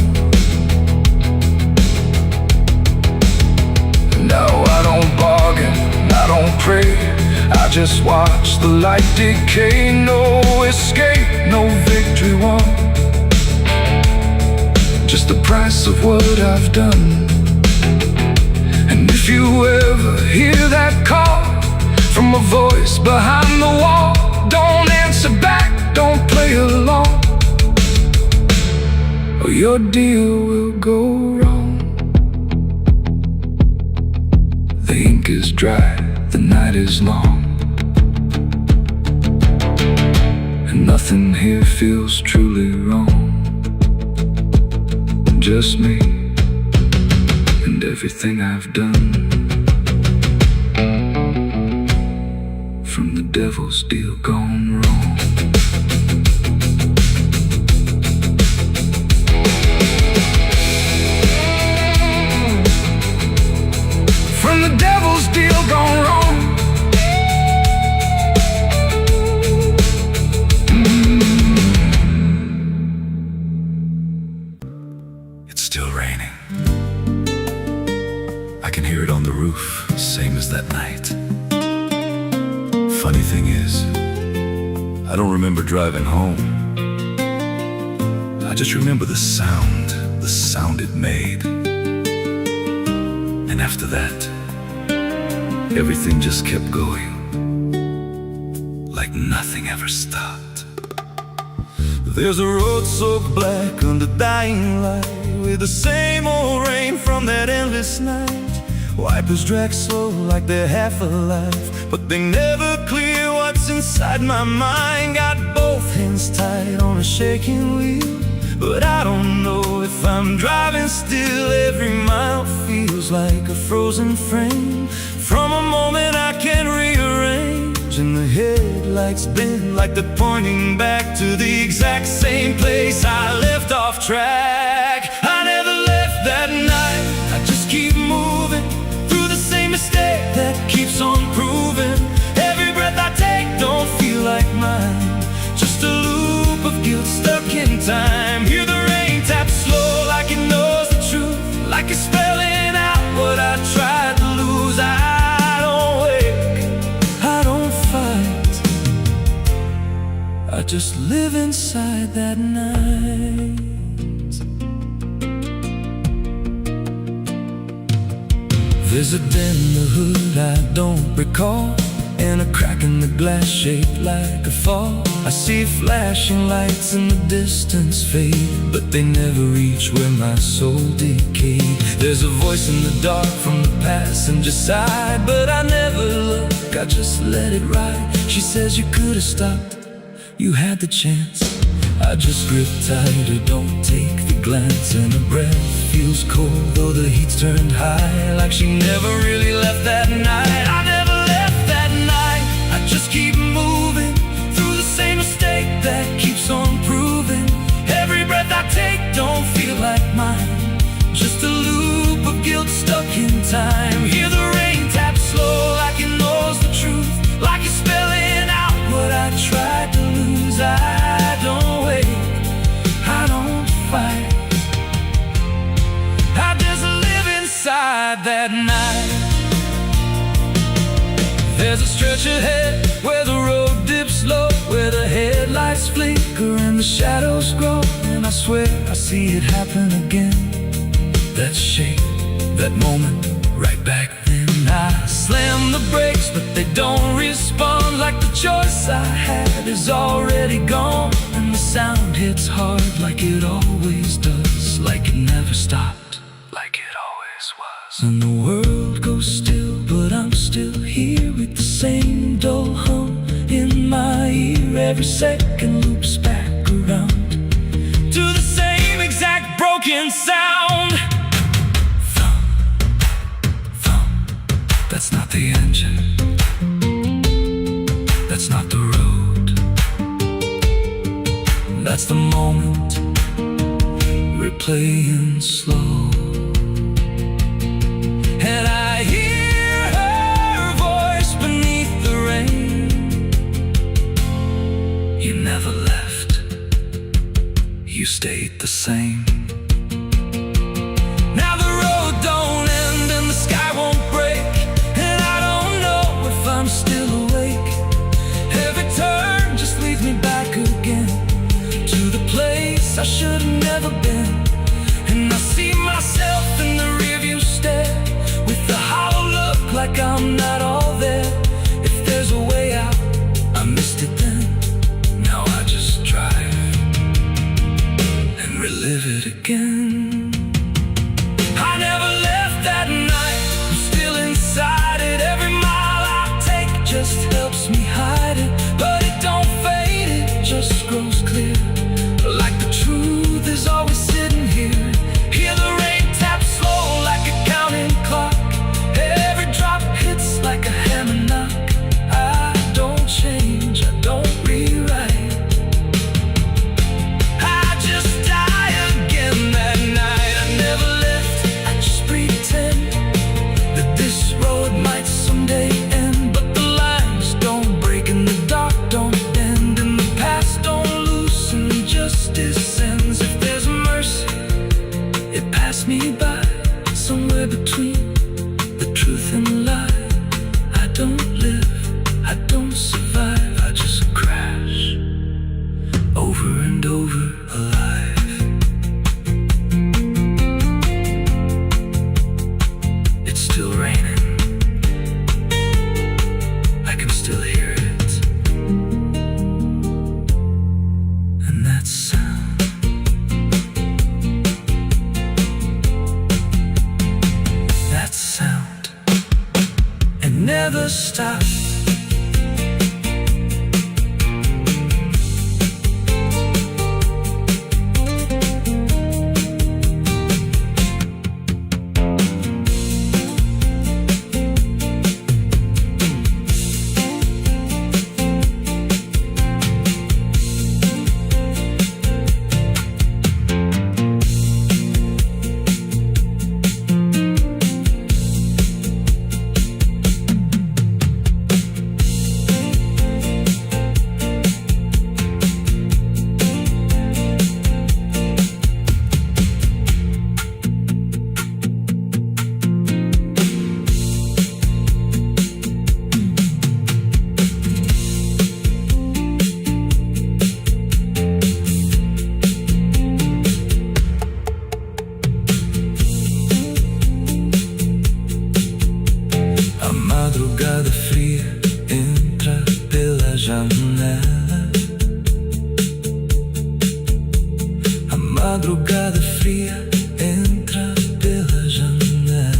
S2: No, I don't bargain, I don't pray, I just watch the light decay. No escape, no victory won, just the price of what I've done. And if you ever hear that call from a voice behind the wall, don't answer back, don't play along, or your deal will go wrong. The ink is dry, the night is long, and nothing here feels truly wrong. Just me and everything I've done, from the devil's deal gone wrong. From the devil's deal gone wrong. It's still raining, I can hear it on the roof, same as that night. Funny thing is, I don't remember driving home, I just remember the sound it made. And after that, everything just kept going, like nothing ever stopped.
S3: There's a road so black under dying light, with the same old rain from that endless night. Wipers drag slow like they're half alive, but they never clear what's inside my mind. Got both hands tied on a shaking wheel, But I don't know if I'm driving still. Every mile feels like a frozen frame from a moment I can't rearrange. And the headlights bend like they're pointing back to the exact same place I left off track. I never left that night, I just keep moving through the same mistake that keeps on proving. Every breath I take don't feel like mine, just a loop of guilt stuck in time. Hear the rain tap slow like it knows the truth, like it's spelling out what I tried to lose. I don't wake, I don't fight, I just live inside that night. There's a dent in the hood I don't recall, and a crack in the glass shaped like a fall. I see flashing lights in the distance fade, but they never reach where my soul decayed. There's a voice in the dark from the passenger side, but I never look, I just let it ride. She says you could have stopped, you had the chance. I just grip tighter, don't take the glance, and her breath feels cold though the heat's turned high, like she never really left that night. I never left that night, I just keep moving through the same mistake that keeps on proving. Every breath I take don't feel like mine, just a loop of guilt stuck in time. Hear the rain tap slow like it knows the truth, like it's spelling out what I tried to lose. I don't wait, I don't fight, I just live inside that night. There's a stretch ahead where the road dips low, where the headlights flicker and the shadows grow, and I swear I see it happen again. That shape, that moment, right back then. I slam the brakes but they don't respond, like the choice I had is already gone. And the sound hits hard like it always does, like it never stopped, like it always was. And the world goes still, but I'm still here with the same dull hum in my ear. Every second loops back around to the same exact broken sound. Thump, thump, that's not the engine, that's not the road, that's the moment replaying slow. And I hear her voice beneath the rain. You never left, you stayed the same. Now the road don't end and the sky won't break, and I don't know if I'm still awake. Every turn just leads me back again to the place I should have never been. And I see myself in the rearview stare, with the hollow look like I'm not all there. If there's a way out, I missed it then. Now I just drive and relive it again. I never left that night, I'm still inside it. Every mile I take just helps me hide it, but it don't fade, it just grows clear, like the truth is always janela. A madrugada fria entra pela janela.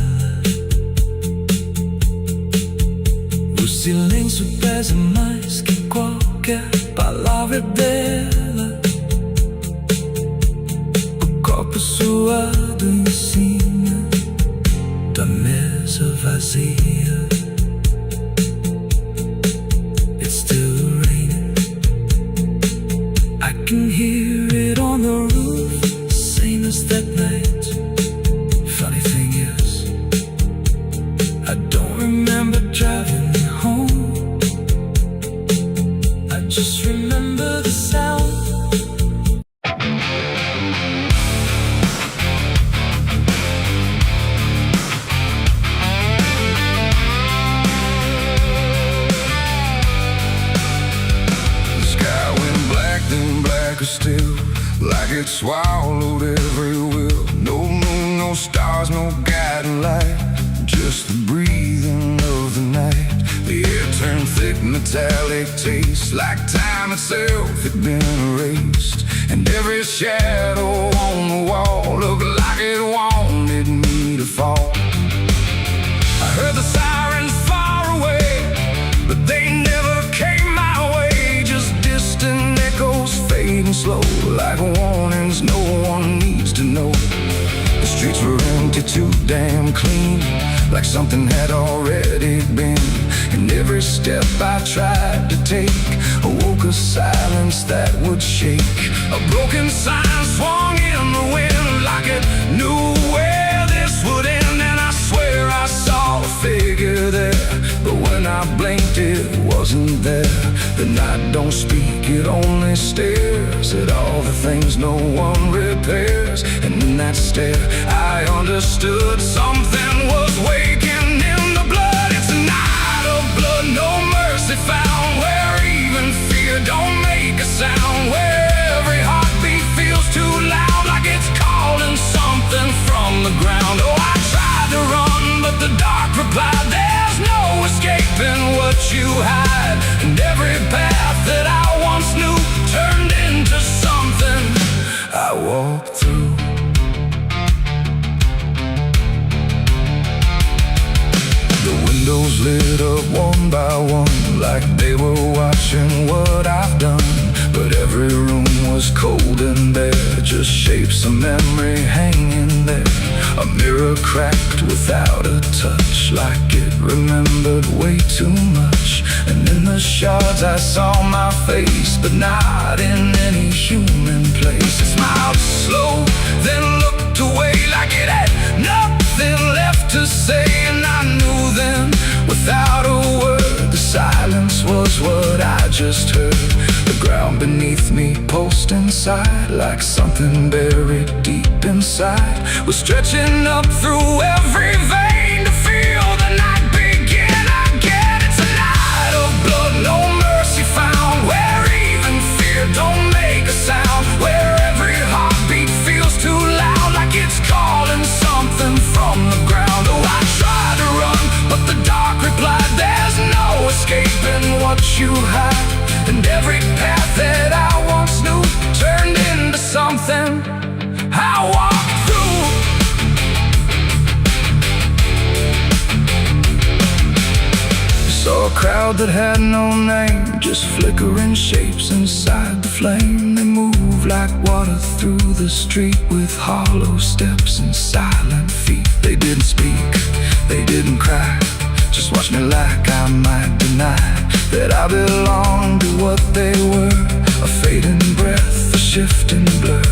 S3: O silêncio pesa mais que qualquer palavra dela. O copo suado em cima da mesa vazia. It's still raining. I can hear it on the roof, same as that night. Funny thing is, I don't remember driving home. I just remember the sound.
S2: Still, like it swallowed every will. No moon, no stars, no guiding light, just the breathing of the night. The air turned thick, metallic taste, like time itself had been erased. And every shadow on the wall looked like it wanted me to fall. I heard the sirens far away, but they never came my way. Just distant echoes fading slow, like warnings no one needs to know. The streets were empty, too damn clean, like something had already been. And every step I tried to take awoke a silence that would shake. A broken sign swung in the wind, like it knew where this would end. And I swear I saw a figure there, but when I blinked it wasn't there. The night don't speak, it only stares at all the things no one repairs. And in that stare I understood something was waking in the blood. It's a night of blood, no mercy found, where even fear don't make a sound, where every heartbeat feels too loud, like it's calling something from the ground. Oh, I tried to run, but the dark replied, there's no escaping what you hide. And every path that I once knew turned into something I walked through. The windows lit up one by one, like they were watching what I've done. But every room was cold and bare, just shapes of memory hanging there. A mirror cracked without a touch, like it remembered way too much. And in the shards I saw my face, but not in any human place. It smiled slow, then looked away, like it had nothing left to say. And I knew then, without a word, the silence was what I just heard. The ground beneath me pulsed inside, like something buried deep inside was stretching up through every vein to feel the night begin again. It's a night of blood, no mercy found, where even fear don't make a sound, where every heartbeat feels too loud, like it's calling something from the ground. Oh, I tried to run, but the dark replied, there's no escaping what you hide. And every path that I once knew turned into something I walked through. Saw a crowd that had no name, just flickering shapes inside the flame. They moved like water through the street, with hollow steps and silent feet. They didn't speak, they didn't cry, just watched me like I might deny that I belonged to what they were. A fading breath, a shifting blur.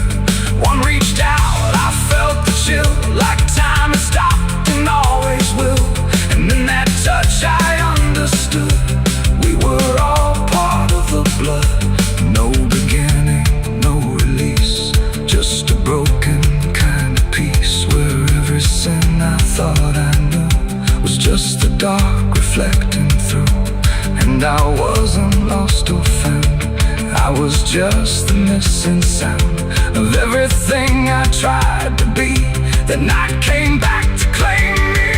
S2: One reached out, I felt the chill, like time had stopped and always will. And in that touch I understood, we were all part of the blood. No beginning, no release, just a broken kind of peace, where every sin I thought I knew was just the dark reflecting through. And I wasn't lost or found, I was just the missing sound of everything I tried to be. That night came back to claim me.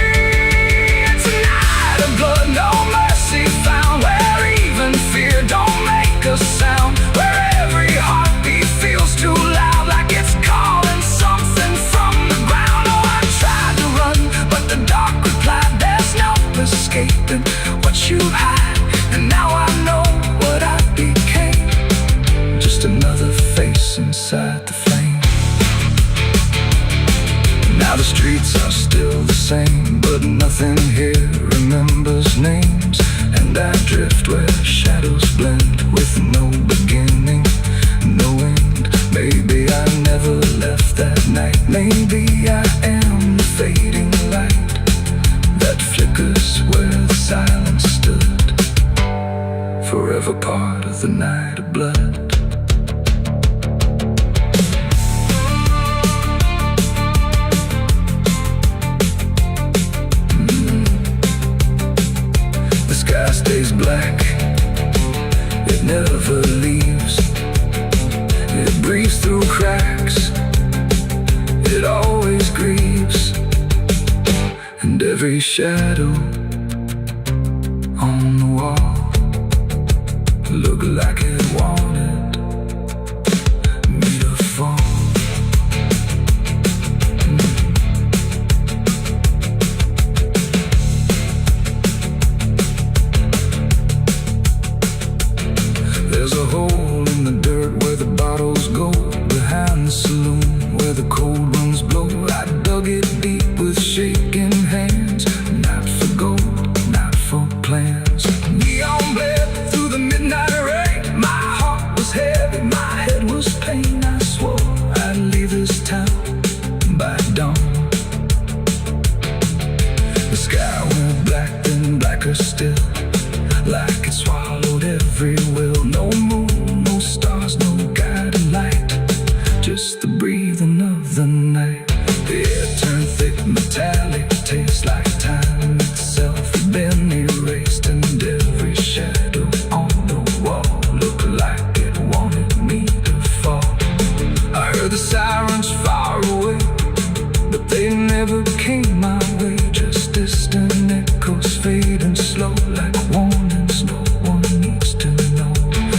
S2: It's a night of blood, no mercy found, where even fear don't make
S1: a sound, where every heartbeat feels too loud, like it's calling something from the ground. Oh, I tried to run, but the dark replied, there's no escaping what you had. And now I know what I became, just another face inside the flame. Now the streets are still the same, but nothing here remembers names. And I drift where shadows blend with no beginning, no end. Maybe I never left that night. Maybe I am the fading light that flickers where the silence stood, forever part of the night of blood. Stays black, it never leaves. It breathes through cracks, it always grieves. And every shadow on the wall looked like it wanted me to fall. There's a hole in the dirt where the bottles go, behind the saloon where the cold winds blow. I dug it deep with shaking hands, not for gold, not for plans. Neon bled through the midnight rain. My heart was heavy, my head was pain. I swore I'd leave this town by dawn. The sky went black, then blacker still, like it swallowed every will. No moon, no stars, no guiding light, just the breathing of the night. The air turned thick, metallic, tastes like time itself had been erased. And every shadow on the wall looked like it wanted me to fall. I heard the sirens far away, but they never came my way. Just distant echoes fading slow, like warnings no one needs to know.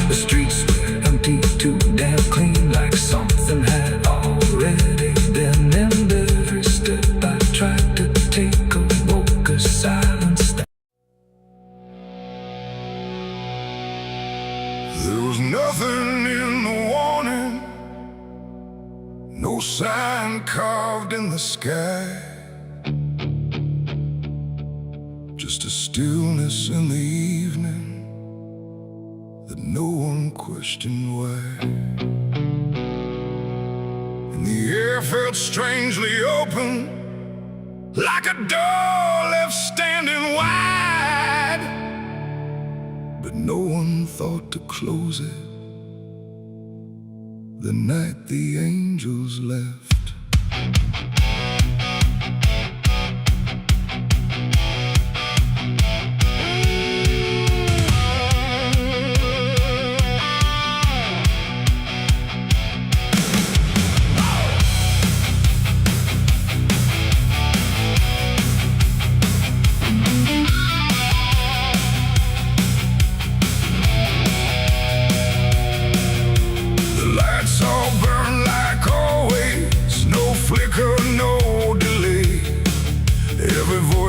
S1: The streets were empty, too damn clean, like something had already been. And every step I tried to take awoke a silence that
S2: There was nothing in the warning, no sign carved in the sky, just a stillness in the evening that no one questioned why. And the air felt strangely open, like a door left standing wide, but no one thought to close it the night the angels left.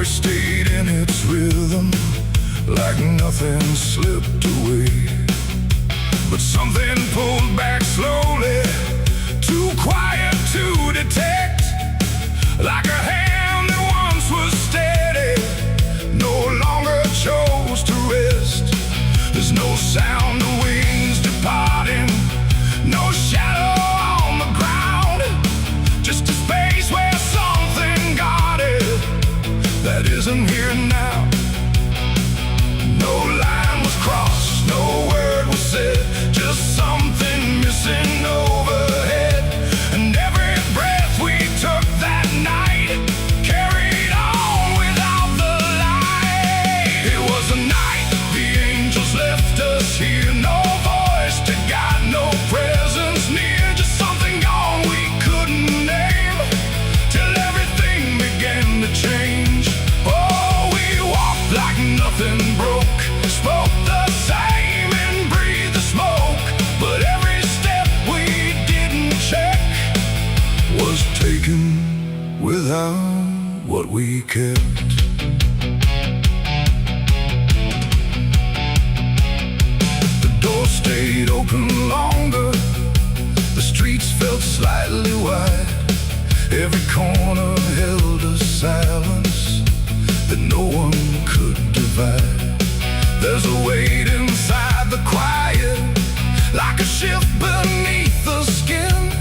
S2: Stayed in its rhythm, like nothing slipped away. But something pulled back slowly, too quiet to detect, like a hand that once was steady no longer chose to rest. There's no sound of wings departing, no shadow on the ground, just a space where something guarded that isn't here now. No line was crossed, no word was said, just something missing overhead. And every breath we took that night carried on without the light. It was a night the angels left us here, no voice to guide, no presence near, just something gone we couldn't name, till everything began to change. Like nothing broke, spoke the same and breathed the smoke.
S1: open longer. The streets felt slightly wide. Every corner held a silence that no one could divide. There's a weight inside the quiet, like a shift beneath the skin,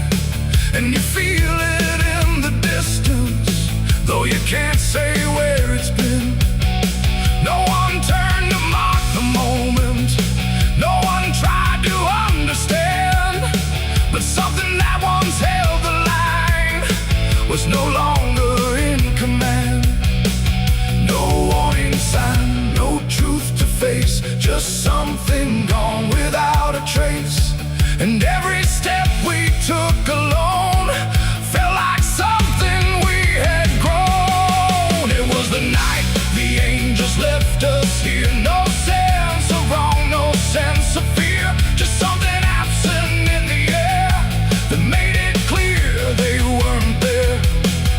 S1: and you feel it in the distance, though you can't say where it's been. No one turned to mark the moment, no one tried to understand, but something that once held the line was no longer in command. No warning sign, no truth to face, just something gone without a trace. And every step we took alone felt like something we had grown. It was the night the angels left us here. No sense of wrong, no sense of fear, just something absent in the air that made it clear they weren't there.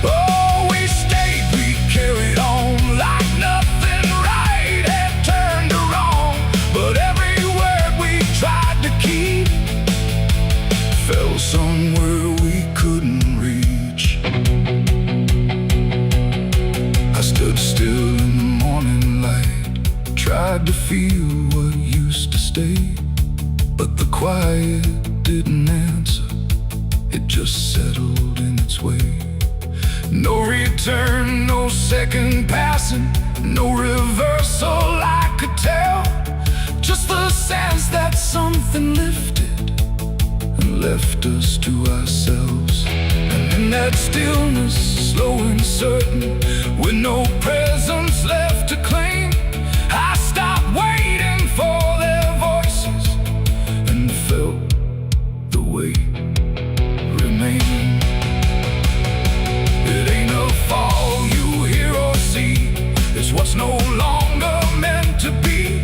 S1: Oh, we stayed, we carried on like nothing right had turned to wrong. But every word we tried to keep fell somewhere we couldn't reach. I stood still in the morning light, tried to feel what used to stay, but the quiet didn't answer, it just settled in its way. No return, no second passing, no reversal I could tell, just the sense that something lifted and left us to ourselves. And in that stillness, slow and certain, with no presence left to claim, I stopped waiting for their voices and felt the weight remain. It ain't a fall you hear or see, it's what's no longer meant to be.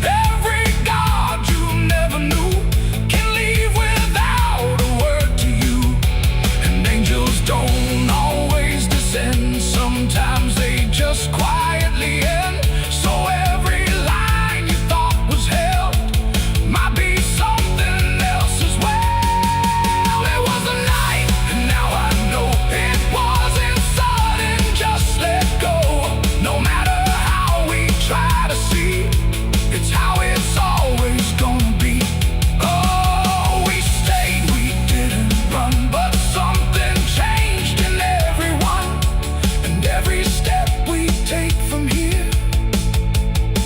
S1: Every God you never knew can leave without a word to you. And angels don't always descend, sometimes they just quietly end. So every line you thought was held might be something else as well. It was a night, and now I know it wasn't sudden, just let go. No matter how we try to see, it's how it's always gonna be. Oh, we stayed, we didn't run, but something changed in everyone. And every step we take from here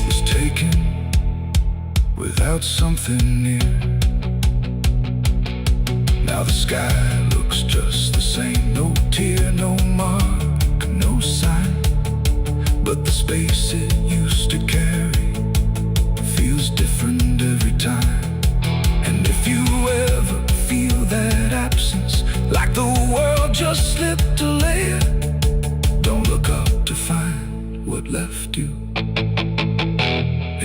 S1: is taken without something near. Now the sky looks just the same, no tear, no mark, no sign, but the space it used to carry feels different every time. And if you ever feel that absence, like the world just slipped a layer, don't look up to find what left you,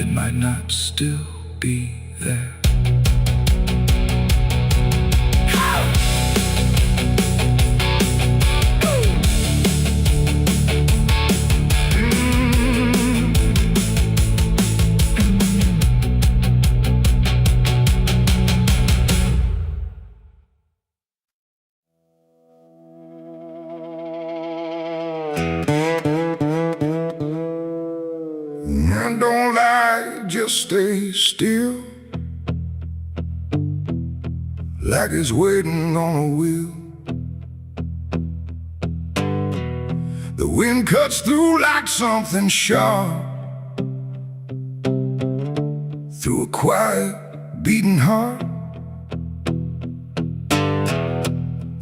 S1: it might not still be there. And don't lie, just stay still, like it's waiting on a wheel. The wind cuts through like something sharp, through a quiet beating heart.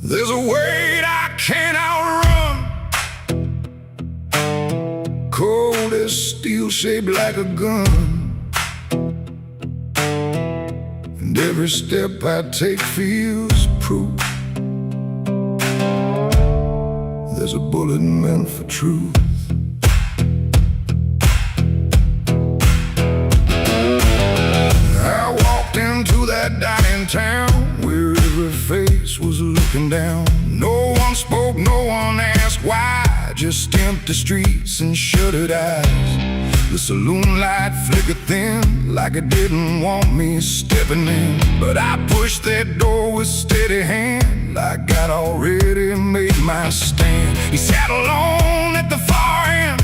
S1: There's a weight I can't outrun, cold as steel, shaped like a gun. And every step I take feels proof there's a bullet meant for truth. I walked into that dying town where every face was looking down. No one spoke, no one asked why, just empty streets and shuttered eyes, The saloon light flickered thin, like it didn't want me stepping in. But I pushed that door with steady hand, like I'd already made my stand. He sat alone at the far end,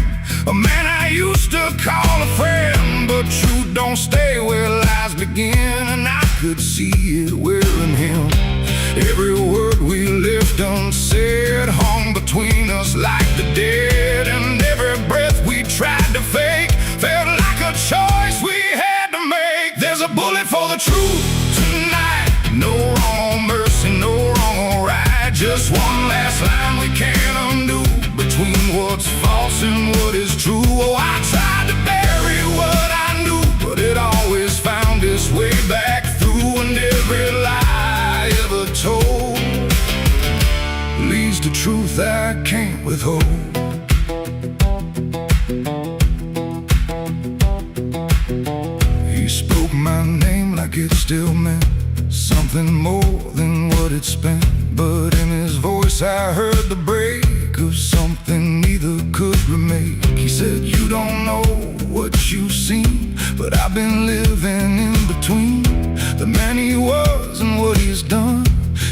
S1: a man I used to call a friend. But truth don't stay where lies begin, and I could see it wearing him. Every word we left unsaid hung between us like the dead, and every breath we tried to fake felt like a choice we had to make. There's a bullet for the truth tonight, no wrong mercy, no wrong or right. Just one last line we can't undo, between what's false and what is true. Oh, I tried to bury what I knew, but it always found its way back through, and every lie I ever told leads to truth I can't withhold. He spoke my name like it still meant something more than what it spent, but in his voice I heard the break of something neither could remake. He said, you don't know what you've seen, but I've been living in between the man he was and what he's done,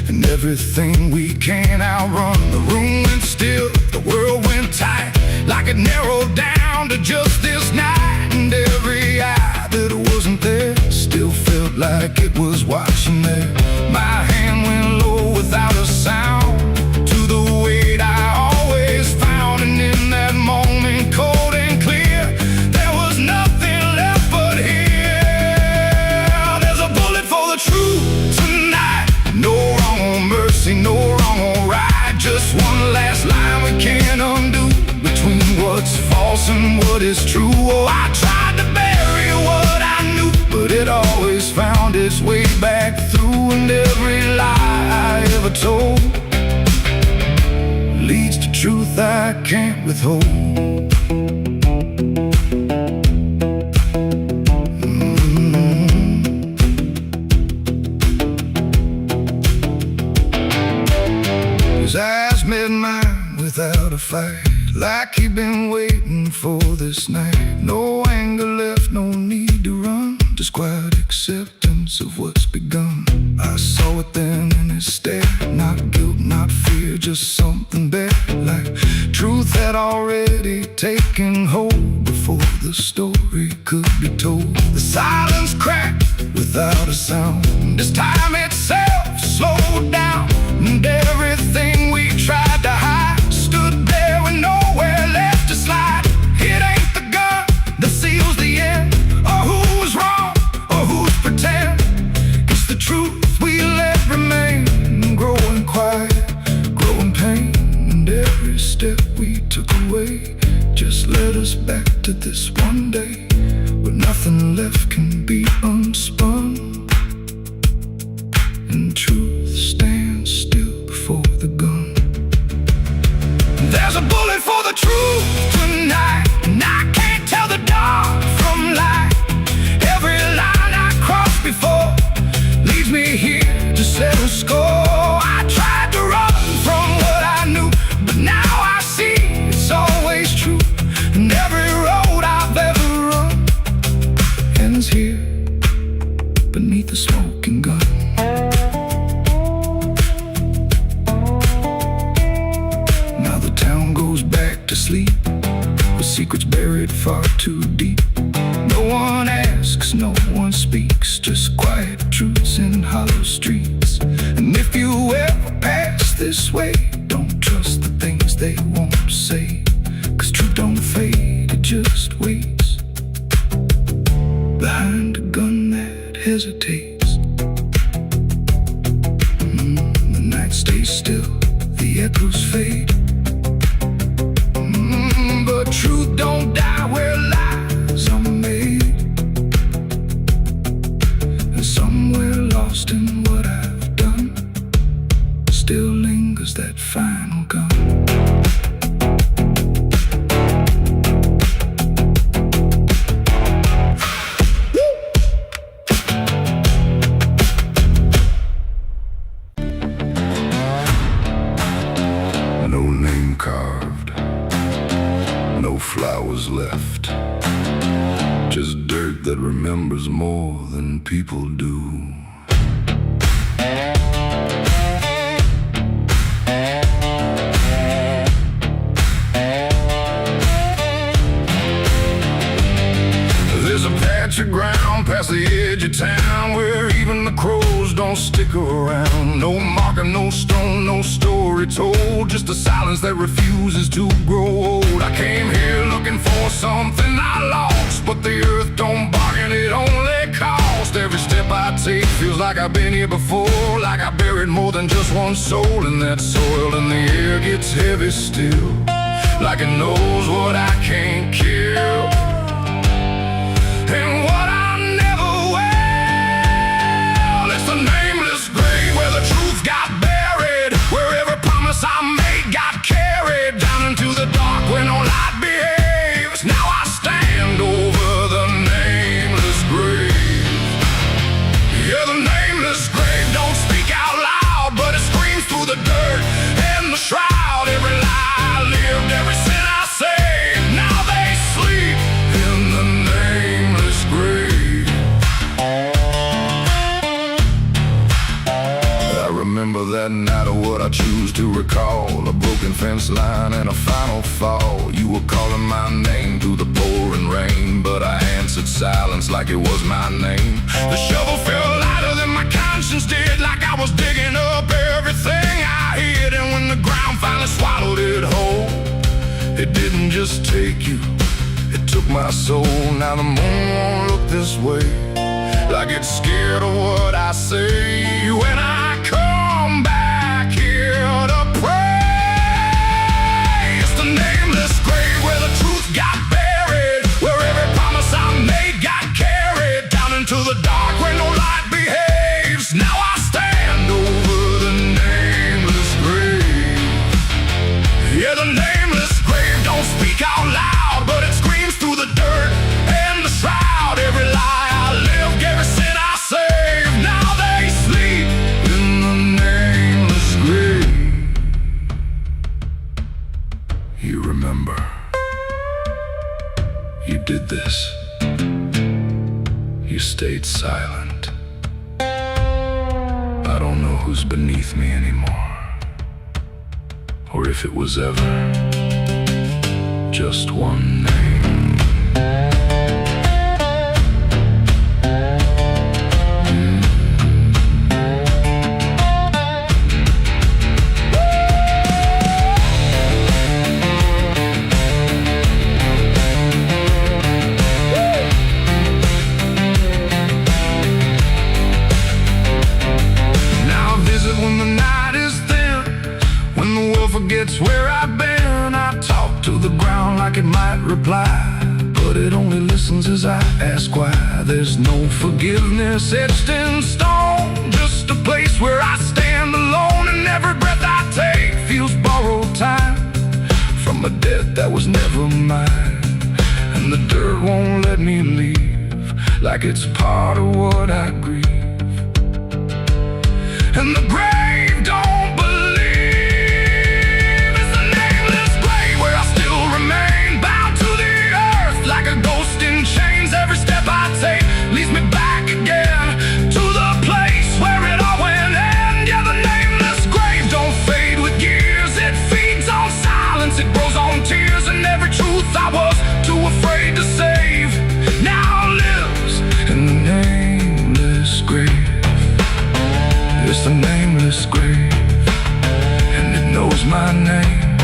S1: and everything we can't outrun. The room went still, the world went tight, like it narrowed down to just this night. And every eye that wasn't there still felt like it was watching there. My hand went low without a sound to the weight I always found, and in that moment, cold and clear, there was nothing left but here. There's a bullet for the truth tonight, no wrong or mercy, no wrong or right. Just one last line we can't undo, between what's false and what is true. Oh, I tried to bury what I knew, but it always found its way back through, and every lie I ever told leads to truth I can't withhold. His eyes met mine without a fight, like he'd been waiting for this night. No anger left, no need to run, just quiet acceptance of what's begun. I saw it then in his stare, not guilt, not fear, just something better, like truth had already taken hold before the story could be told. The silence cracked without a sound, this time itself slowed down, and everything we tried to hide stood there with nowhere left to slide. It ain't the gun that seals the end, or who's wrong, or who's pretend. It's the truth we let remain, growing quiet, growing pain. And every step we took away just led us back to this one day, where nothing left can be unspun, and truth stands still before the gun. There's a bullet for the truth tonight, and I can't tell the dark from light. Every line I crossed before leads me here to settle score. I tried to run from what I knew, but now I see it's always true, and every road I've ever run ends here beneath the smoking gun. To sleep with secrets buried far too deep. No one asks, no one speaks, just quiet truths in hollow streets. And if you ever pass this way, don't trust the things they won't say, 'cause truth don't fade, it just waits behind a gun that hesitates. The night stays still, the echoes fade, but truth don't die where lies are made. And somewhere lost in what I've done still lingers that final gun. No name carved, no flowers left,
S2: Just dirt that remembers more than people do. There's a patch of ground past the edge of town where even the crows don't stick around. No marker, no stone, no story told, just a silence that refuses to grow old. I came here looking for something I lost, but the earth don't bargain, it only cost. Every step I take feels like I've been here before, like I buried more than just one soul in that soil. And the air gets heavy still, like it knows what I can't kill. And what I never will, it's the nameless grave where the truth got buried, where every promise I made got carried down into the dark where no light behaves. Now I stand over the nameless grave. Yeah, the nameless grave don't speak out loud, but it screams through the dirt and the shroud. Every lie I lived, every sin I saved, now they sleep in the nameless grave. I remember that night of what I choose to recall, a broken fence line and a final fall. You were calling my name through the pouring rain, but I answered silence like it was my name. The shovel felt lighter than my conscience did, like I was digging up everything I hid. And when the ground finally swallowed it whole, it didn't just take you, it took my soul. Now the moon won't look this way, like it's scared of what I say when I come back here to pray. It's the nameless grave where the truth got buried, where every promise I made got carried down into the dark where no light behaves. Now I stand over the nameless grave. Yeah, the nameless grave don't speak out loud, but it screams through the dirt and the shroud. Every lie I lived, every sin I saved, now they sleep in the nameless grave. You remember, you did this. You stayed silent. I don't know who's beneath me anymore, or if it was ever just one name. Now I visit when the night is thin, when the world forgets where I've been. I talk to the ground like it might reply, but it only listens as I ask why. There's no forgiveness etched in stone, just a place where I stand alone. And every breath I take feels borrowed time from a debt that was never mine. And the dirt won't let me leave, like it's part of what I grieve. And the grave don't believe. It's the nameless grave where I still remain, bound to the earth like a ghost in chains. Every step I take leads me back again to the place where it all went end. Yeah, the nameless grave don't fade with years, it feeds on silence, it grows on tears. And every truth I was too afraid to save now lives in the nameless grave. It's the nameless grave, and it knows my name,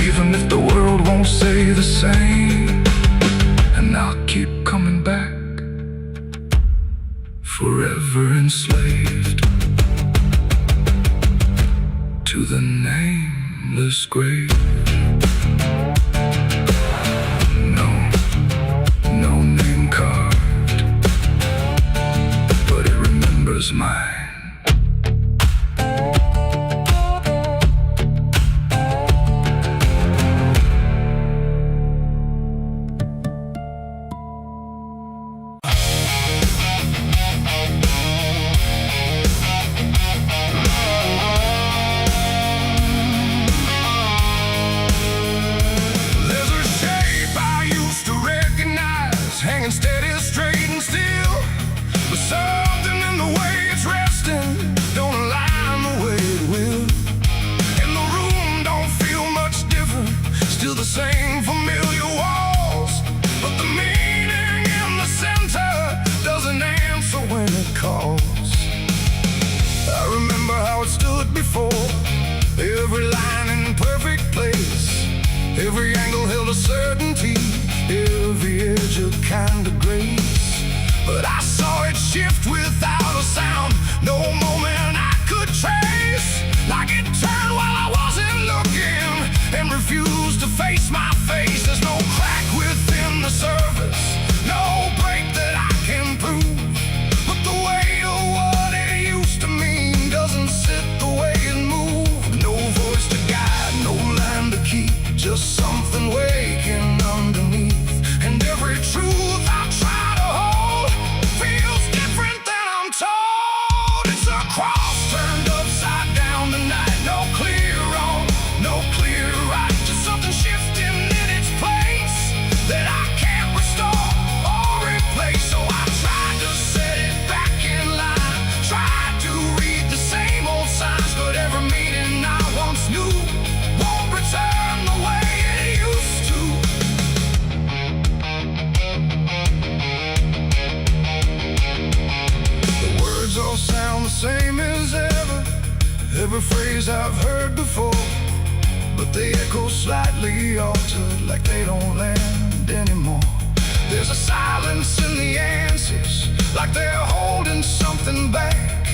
S2: even if the world won't say the same. And I'll keep coming back, forever enslaved to the nameless grave. No name carved, but it remembers mine. There's a shape I used to recognize,
S1: before. Every line in perfect place, every angle held a certainty, every edge a kind of grace. But I saw it shift without a sound, no moment I could trace. Like it turned while I wasn't looking, and refused to face my face. There's no crack within the surface, no break that I can prove, but the weight of what it used to mean doesn't sit the way it moved. No voice to guide, no line to keep, just something waking underneath. And every truth I try to hold feels different than I'm told. It's a cross turned upside down tonight. No clear wrong, no clear right, just something shifting in its place that I can't restore or replace. So I tried to set it back in line, tried to read the same old signs, but every meaning I once knew won't return the way it used to. The words all sound the same as ever, every phrase I've heard before, but they echo slightly altered, like they don't land anymore. There's a silence in the answers, like they're holding something back.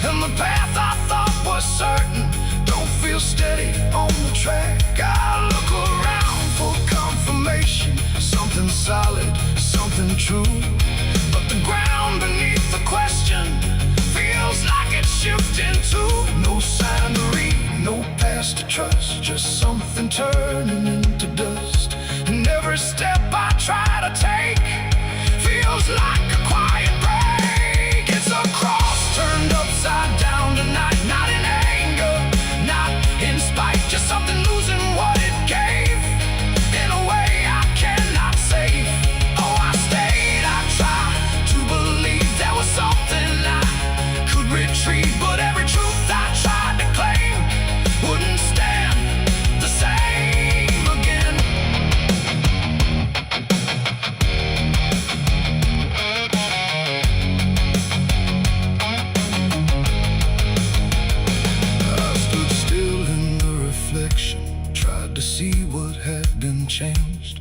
S1: And the path I thought was certain don't feel steady on the track. I look around for confirmation, something solid, something true, but the ground beneath the question feels like it's shifting too. No sign to read, no past to trust, just something turning into dust. And every step I try to take feels like a quiet break. It's a cross turned upside down tonight, not in anger, not in spite, just something losing what it gave in a way I cannot save. Oh, I stayed, I tried to believe there was something I could retrieve, but every truth I tried to claim wouldn't stand the same again. I stood still in the reflection, tried to see what had been changed,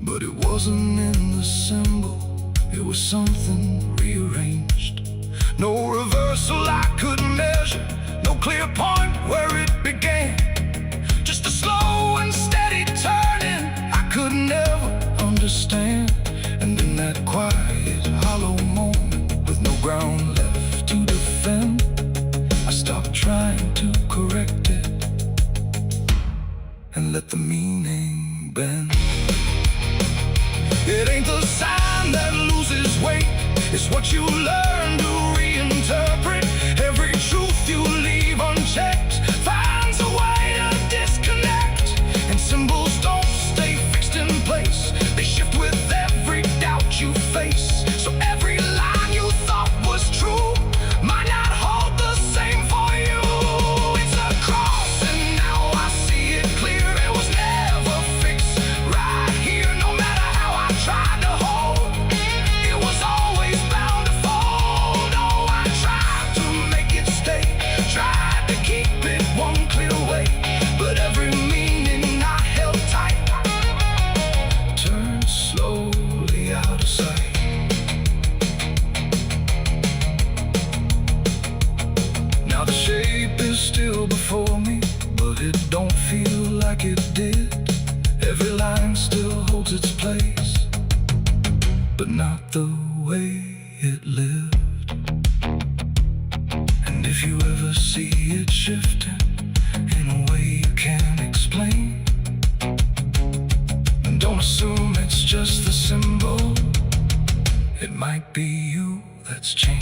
S1: but it wasn't in the symbol, it was something rearranged. No reversal I could measure, no clear point where it began, just a slow and steady turning I could never understand. And in that quiet, hollow moment, with no ground left to defend, I stopped trying to correct it and let the meaning bend. It ain't the sign that loses weight, it's what you learn to reinterpret. Every truth you leave unchecked finds a way to disconnect. And symbols don't stay fixed in place, they shift with every doubt you face. So every line you thought was true might not hold the same for you. It's a cross and now I see it clear, it was never fixed right here. No matter how I tried to hold, it was always bound to fold. Oh, I tried to make it stay, tried to keep it one clear way, but every meaning I held tight turned slowly out of sight. Now the shape is still before me, but it don't feel like it did. Every line still holds its place, but not the way it lived. And if you ever see it shifting in a way you can't explain, then don't assume it's just the symbol, it might be you that's changed.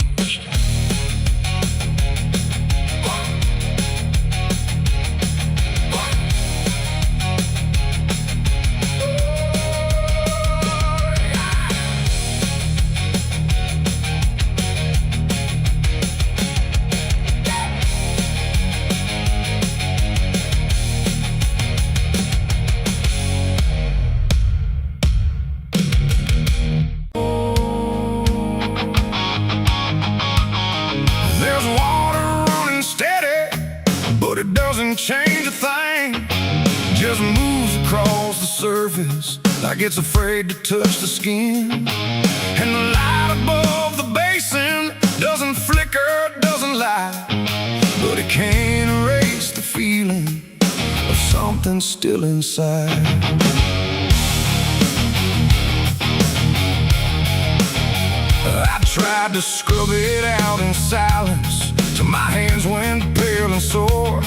S1: doesn't change a thing, just moves across the surface like it's afraid to touch the skin. And the light above the basin doesn't flicker, doesn't lie, but it can't erase the feeling of something still inside. I tried to scrub it out in silence till my hands went pale and sore,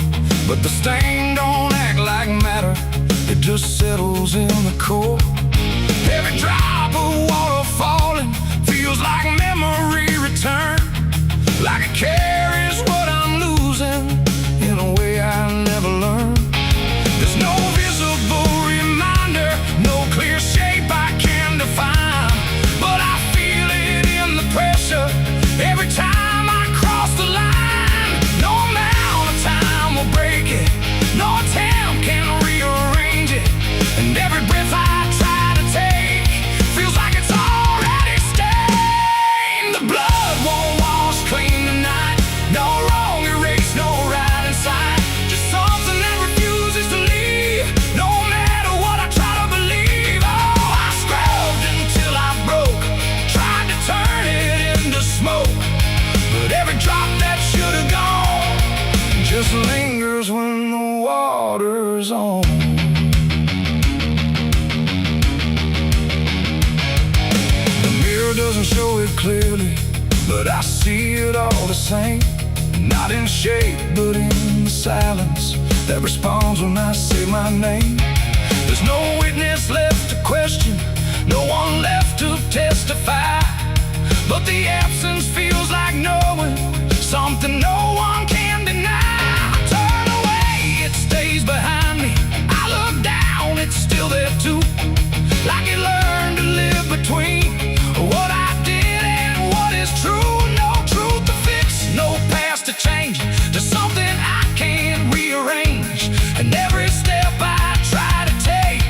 S1: but the stain don't act like matter, it just settles in the core. Every drop of water falling feels like memory return, like it carries what I'm losing in a way I never learned. There's no visible reminder, no clear shape I can define, but I feel it in the pressure every time I cross the line. No amount of time will break it, no attempt can rearrange it, and every breath I try to take feels like it's already stained. The blood won't wash clean tonight, no wrong erase, no right inside, just something that refuses to leave, no matter what I try to believe. Oh, I scrubbed until I broke, tried to turn it into smoke, but every drop that should have gone just lingers when the water's on. The mirror doesn't show it clearly, but I see it all the same. Not in shape, but in the silence that responds when I say my name. There's no witness left to question, no one left to testify, but the absence feels like knowing something no one can deny. I turn away, it stays behind me. I look down, it's still there too, like it learned to live between what I did and what is true. No truth to fix, no past to change, there's something I can't rearrange, and every step I try to take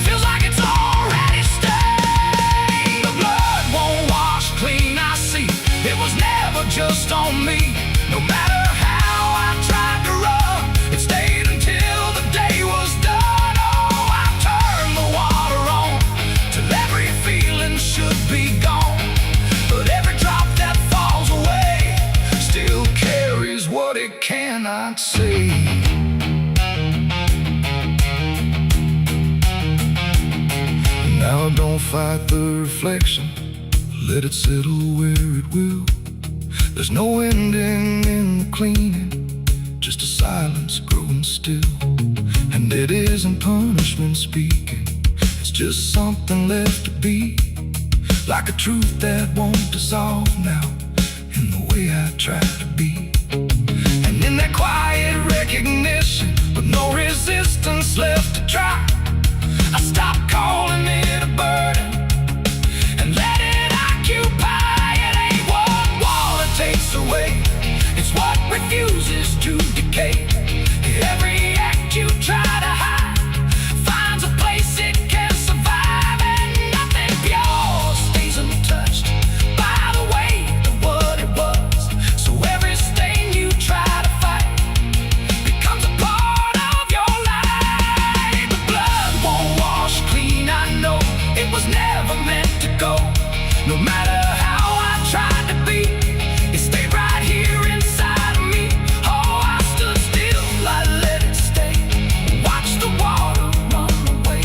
S1: feels like it's already stained. The blood won't wash clean, I see it was never just on me. No matter how I tried to run, it stayed until the day was done. Oh, I turned the water on till every feeling should be gone, but every drop that falls away still carries what it cannot see. Now don't fight the reflection, let it settle where it will. There's no ending in the cleaning, just a silence growing still. And it isn't punishment speaking, it's just something left to be, like a truth that won't dissolve now in the way I try to be. And in that quiet recognition, with no resistance left to try, I stop calling it a burden and let it occupy. It ain't what water takes away, it's what refuses to decay. Every act you try to hide finds a place it can survive, and nothing pure stays untouched by the weight of what it was. So every stain you try to fight becomes a part of your life. The blood won't wash clean, I know it was never meant to go. No matter how I tried to be, it stayed right here inside of me. Oh, I stood still, I let it stay, watched the water run away,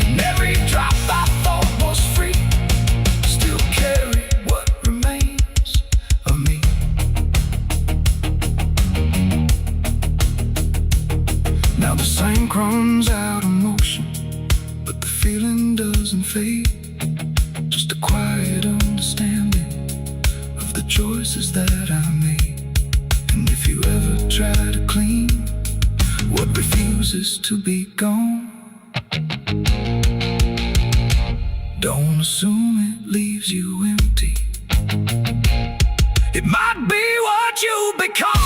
S1: and every drop I thought was free still carried what remains of me. Now the same crumbs out of motion, but the feeling doesn't fade, just a quiet understanding of the choices that I made. And if you ever try to clean what refuses to be gone, don't assume it leaves you empty. It might be what you become.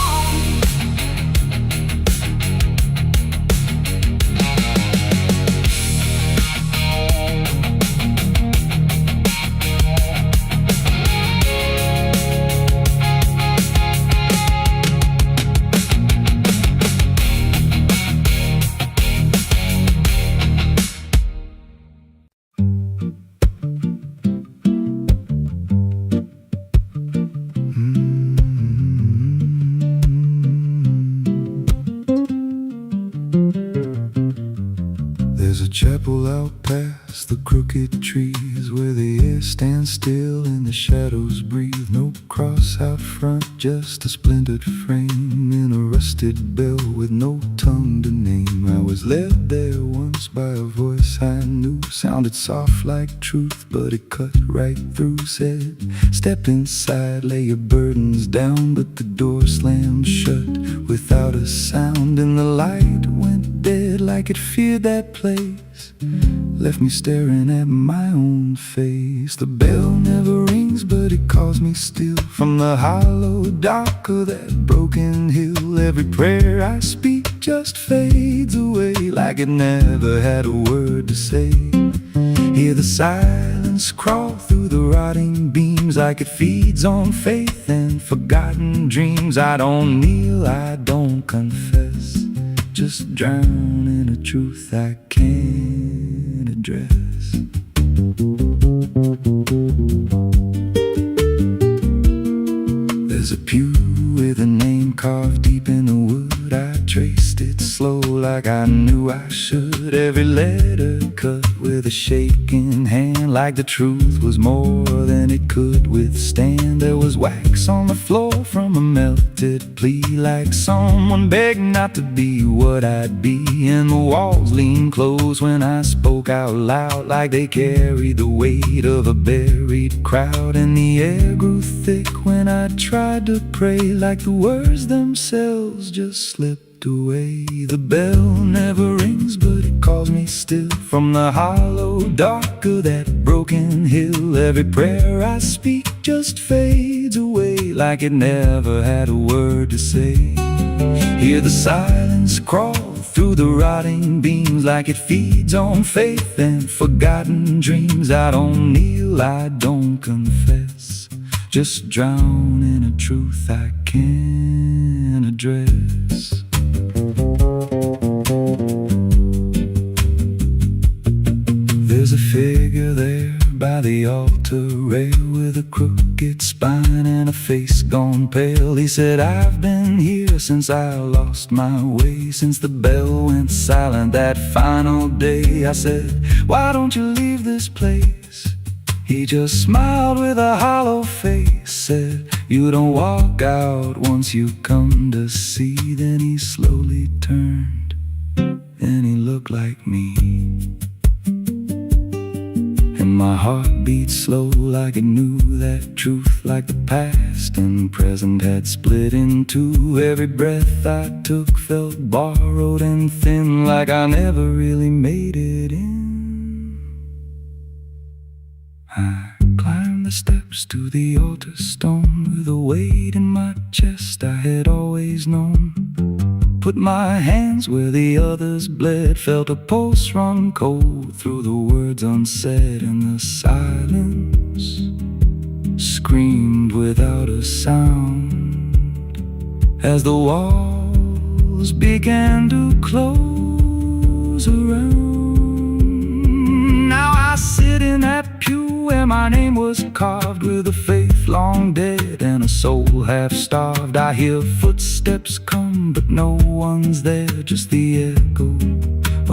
S1: chapel out past the crooked trees, where the air stands still and the shadows breathe. No cross out front, just a splintered frame in a rusted bell with no tongue to name. I was led there once by a voice I knew, sounded soft like truth, but it cut right through. Said, step inside, lay your burdens down, but the door slammed shut without a sound, and the light went dead like it feared that place, left me staring at my own face. The bell never rings, but it calls me still from the hollow dark of that broken hill. Every prayer I speak just fades away like it never had a word to say. Hear the silence crawl through the rotting beams like it feeds on faith and forgotten dreams. I don't kneel, I don't confess, just drown in a truth I can't address. There's a pew with a name carved deep in the wood. I traced it slow like I knew I should. Every letter cut with a shaking hand, like the truth was more than it could withstand. There was wax on the floor from a melted plea, like someone begged not to be what I'd be. And the walls leaned close when I spoke out loud, like they carried the weight of a buried crowd. And the air grew thick when I tried to pray, like the words themselves just slipped away. The bell never rings, but it calls me still from the hollow dark of that broken hill. Every prayer I speak just fades away like it never had a word to say. Hear the silence crawl through the rotting beams like it feeds on faith and forgotten dreams. I don't kneel, I don't confess, just drown in a truth I can't address. There's a figure there by the altar rail with a crooked spine and a face gone pale. He said, I've been here since I lost my way, since the bell went silent that final day. I said, why don't you leave this place? He just smiled with a hollow face, said, you don't walk out once you come to see. Then he slowly turned and he looked like me, and my heart beat slow like it knew that truth, like the past and present had split in two. Every breath I took felt borrowed and thin, like I never really made it in. I climbed the steps to the altar stone with a weight in my chest I had always known. Put my hands where the others bled, felt a pulse run cold through the words unsaid, and the silence screamed without a sound as the walls began to close around. Now I sit in that pew where my name was carved, with a faith long dead and a soul half starved. I hear footsteps come, but no one's there, just the echo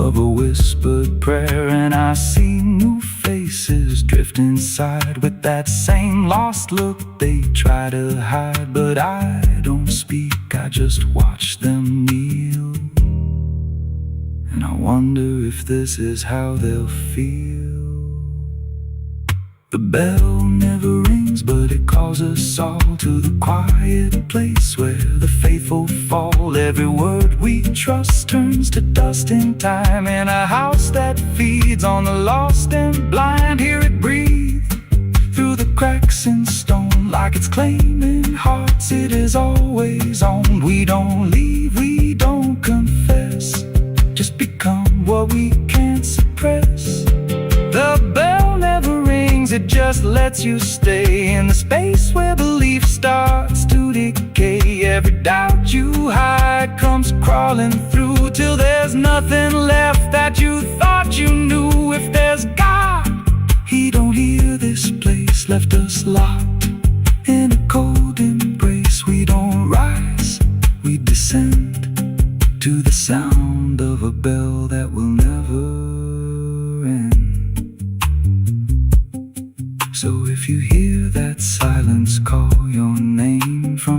S1: of a whispered prayer. And I see new faces drift inside with that same lost look they try to hide. But I don't speak, I just watch them kneel, and I wonder if this is how they'll feel. The bell never rings, but it calls us all to the quiet place where the faithful fall. Every word we trust turns to dust in time, in a house that feeds on the lost and blind. Hear it breathe through the cracks in stone, like it's claiming hearts it is always on. We don't leave, we don't confess, just become what we can't suppress. The bell never rings, it just lets you stay in the space where belief starts to decay. Every doubt you hide comes crawling through, till there's nothing left that you thought you knew. If there's God, He don't hear this place, left us locked in a cold embrace. We don't rise, we descend to the sound of a bell that will never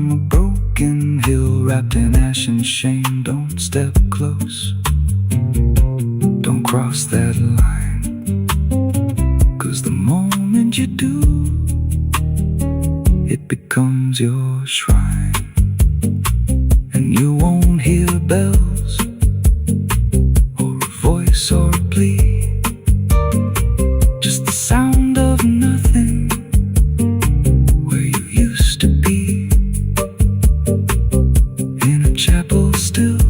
S3: from a broken hill wrapped in ash and shame. Don't step close, don't cross that line, 'cause the moment you do, it becomes your shrine. And you won't hear bells or a voice or a plea, just the sound of nothing where you used to be. In a chapel still,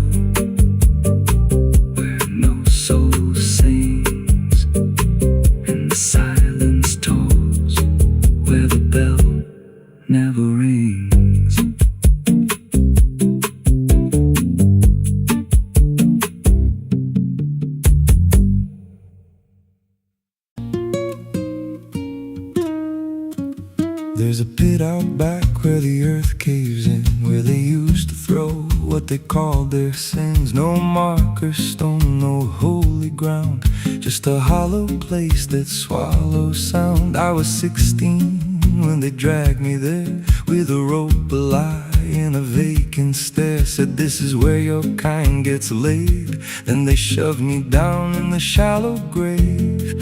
S3: where no soul sings, and the silence tolls where the bell never rings. There's a pit out back where the earth caves in, where they used to throw what they called their sins. No marker stone, no holy ground, just a hollow place that swallows sound. I was 16 when they dragged me there, with a rope, a lie, and a vacant stare. Said this is where your kind gets laid. Then they shoved me down in the shallow grave,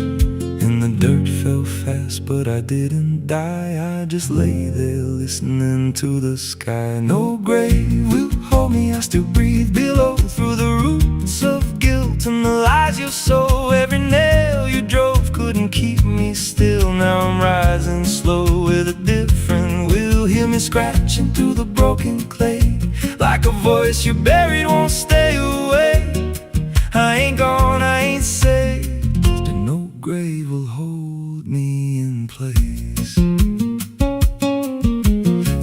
S3: and the dirt fell fast, but I didn't die. I just lay there listening to the sky. No grave will hold me, I still breathe below, through the roots of guilt and the lies you sow. Every nail you drove couldn't keep me still. Now I'm rising slow with a different will. Hear me scratching through the broken clay, like a voice you buried won't stay away. I ain't gone, I ain't saved, and no grave will hold me in place.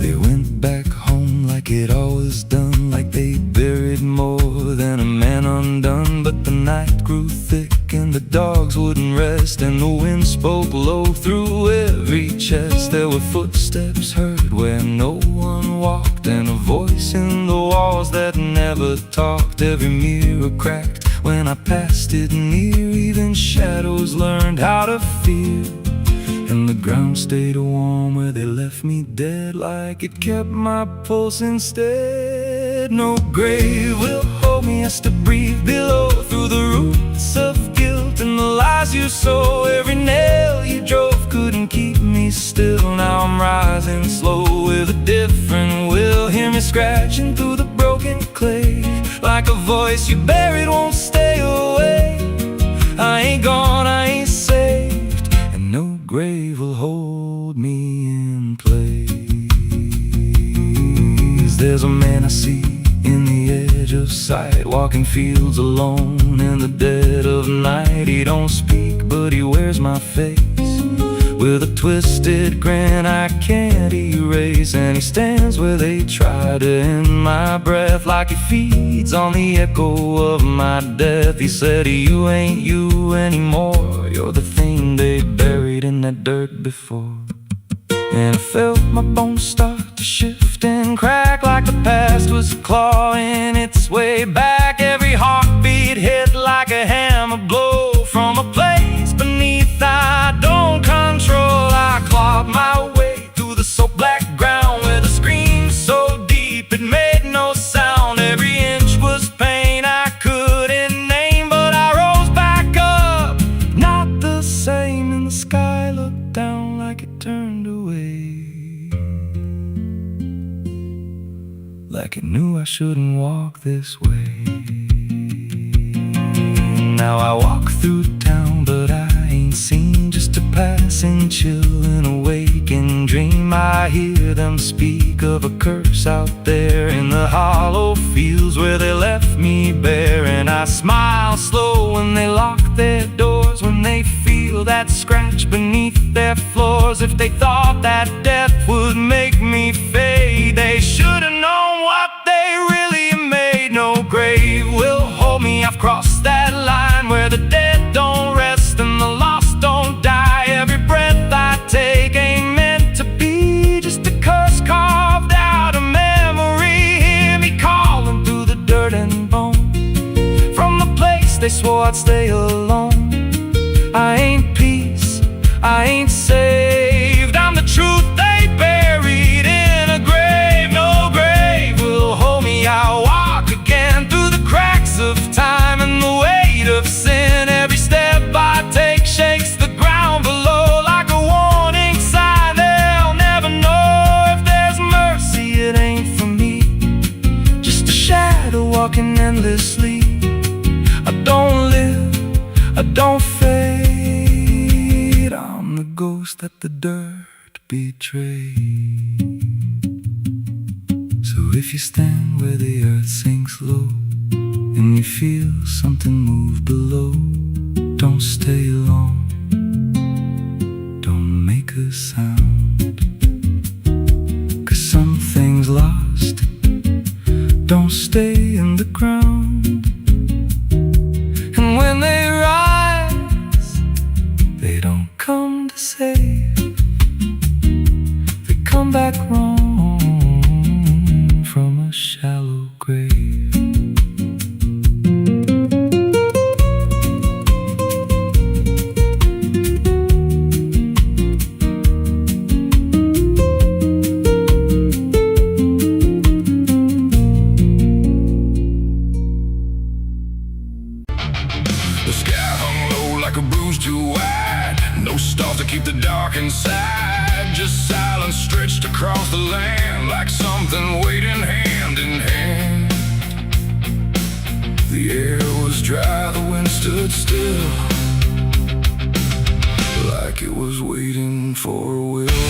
S3: They went back home like it always done, like they buried more than a man undone. But the night grew thick and the dogs wouldn't rest, and the wind spoke low through every chest. There were footsteps heard where no one walked, and a voice in the walls that never talked. Every mirror cracked when I passed it near, even shadows learned how to fear. And the ground stayed warm where they left me dead, like it kept my pulse instead. No grave will hold me, I still breathe below, through the roots of guilt and the lies you sow. Every nail you drove couldn't keep me still. Now I'm rising slow with a different will. Hear me scratching through the broken clay, like a voice you buried won't stay away. I ain't gone, I ain't saved, and no grave will hold me in place. There's a man I see in the edge of sight, walking fields alone in the dead of night. He don't speak, but he wears my face with a twisted grin I can't erase. And he stands where they try to end my breath, like he feeds on the echo of my death. He said, you ain't you anymore, you're the thing they buried in that dirt before. And I felt my bones start to shift and crack, like the past was clawing its way back. Every heartbeat hit like a hammer blow from a place beneath I don't control. I clawed my way through the soap black ground, with a scream so deep it made no sound. Every inch was pain I couldn't name, but I rose back up, not the same. And the sky looked down like it turned away, like it knew I shouldn't walk this way. Now I walk through town, but I ain't seen, just a passing chill and a waking dream. I hear them speak of a curse out there in the hollow fields where they left me bare. And I smile slow when they lock their doors, when they feel that scratch beneath their floors. If they thought that death would make me fade, they should have known what they really made. No grave will hold me, I've crossed that line where the dead don't rest and the lost don't die. Every breath I take ain't meant to be, just a curse carved out of memory. Hear me calling through the dirt and bone, from the place they swore I'd stay alone. I ain't peace, I ain't saved, I'm the truth they buried in a grave. No talking endlessly. I don't live, I don't fade. I'm the ghost that the dirt betrayed. So if you stand where the earth sinks low and you feel something move below, don't stay long, don't make a sound, 'cause something's lost, don't stay in the ground. And when they rise, they don't come to save, they come back wrong from a shallow grave.
S2: Inside, just silence stretched across the land, like something waiting hand in hand. The air was dry, the wind stood still, like it was waiting for a will.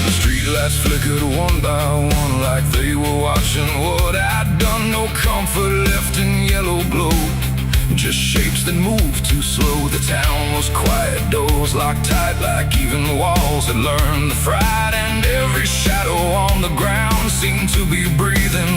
S2: The streetlights flickered one by one, like they were watching what I'd done. No comfort left in yellow glow, just shapes that move too slow. The town was quiet, doors locked tight, like even walls had learned the fright. And every shadow on the ground seemed to be breathing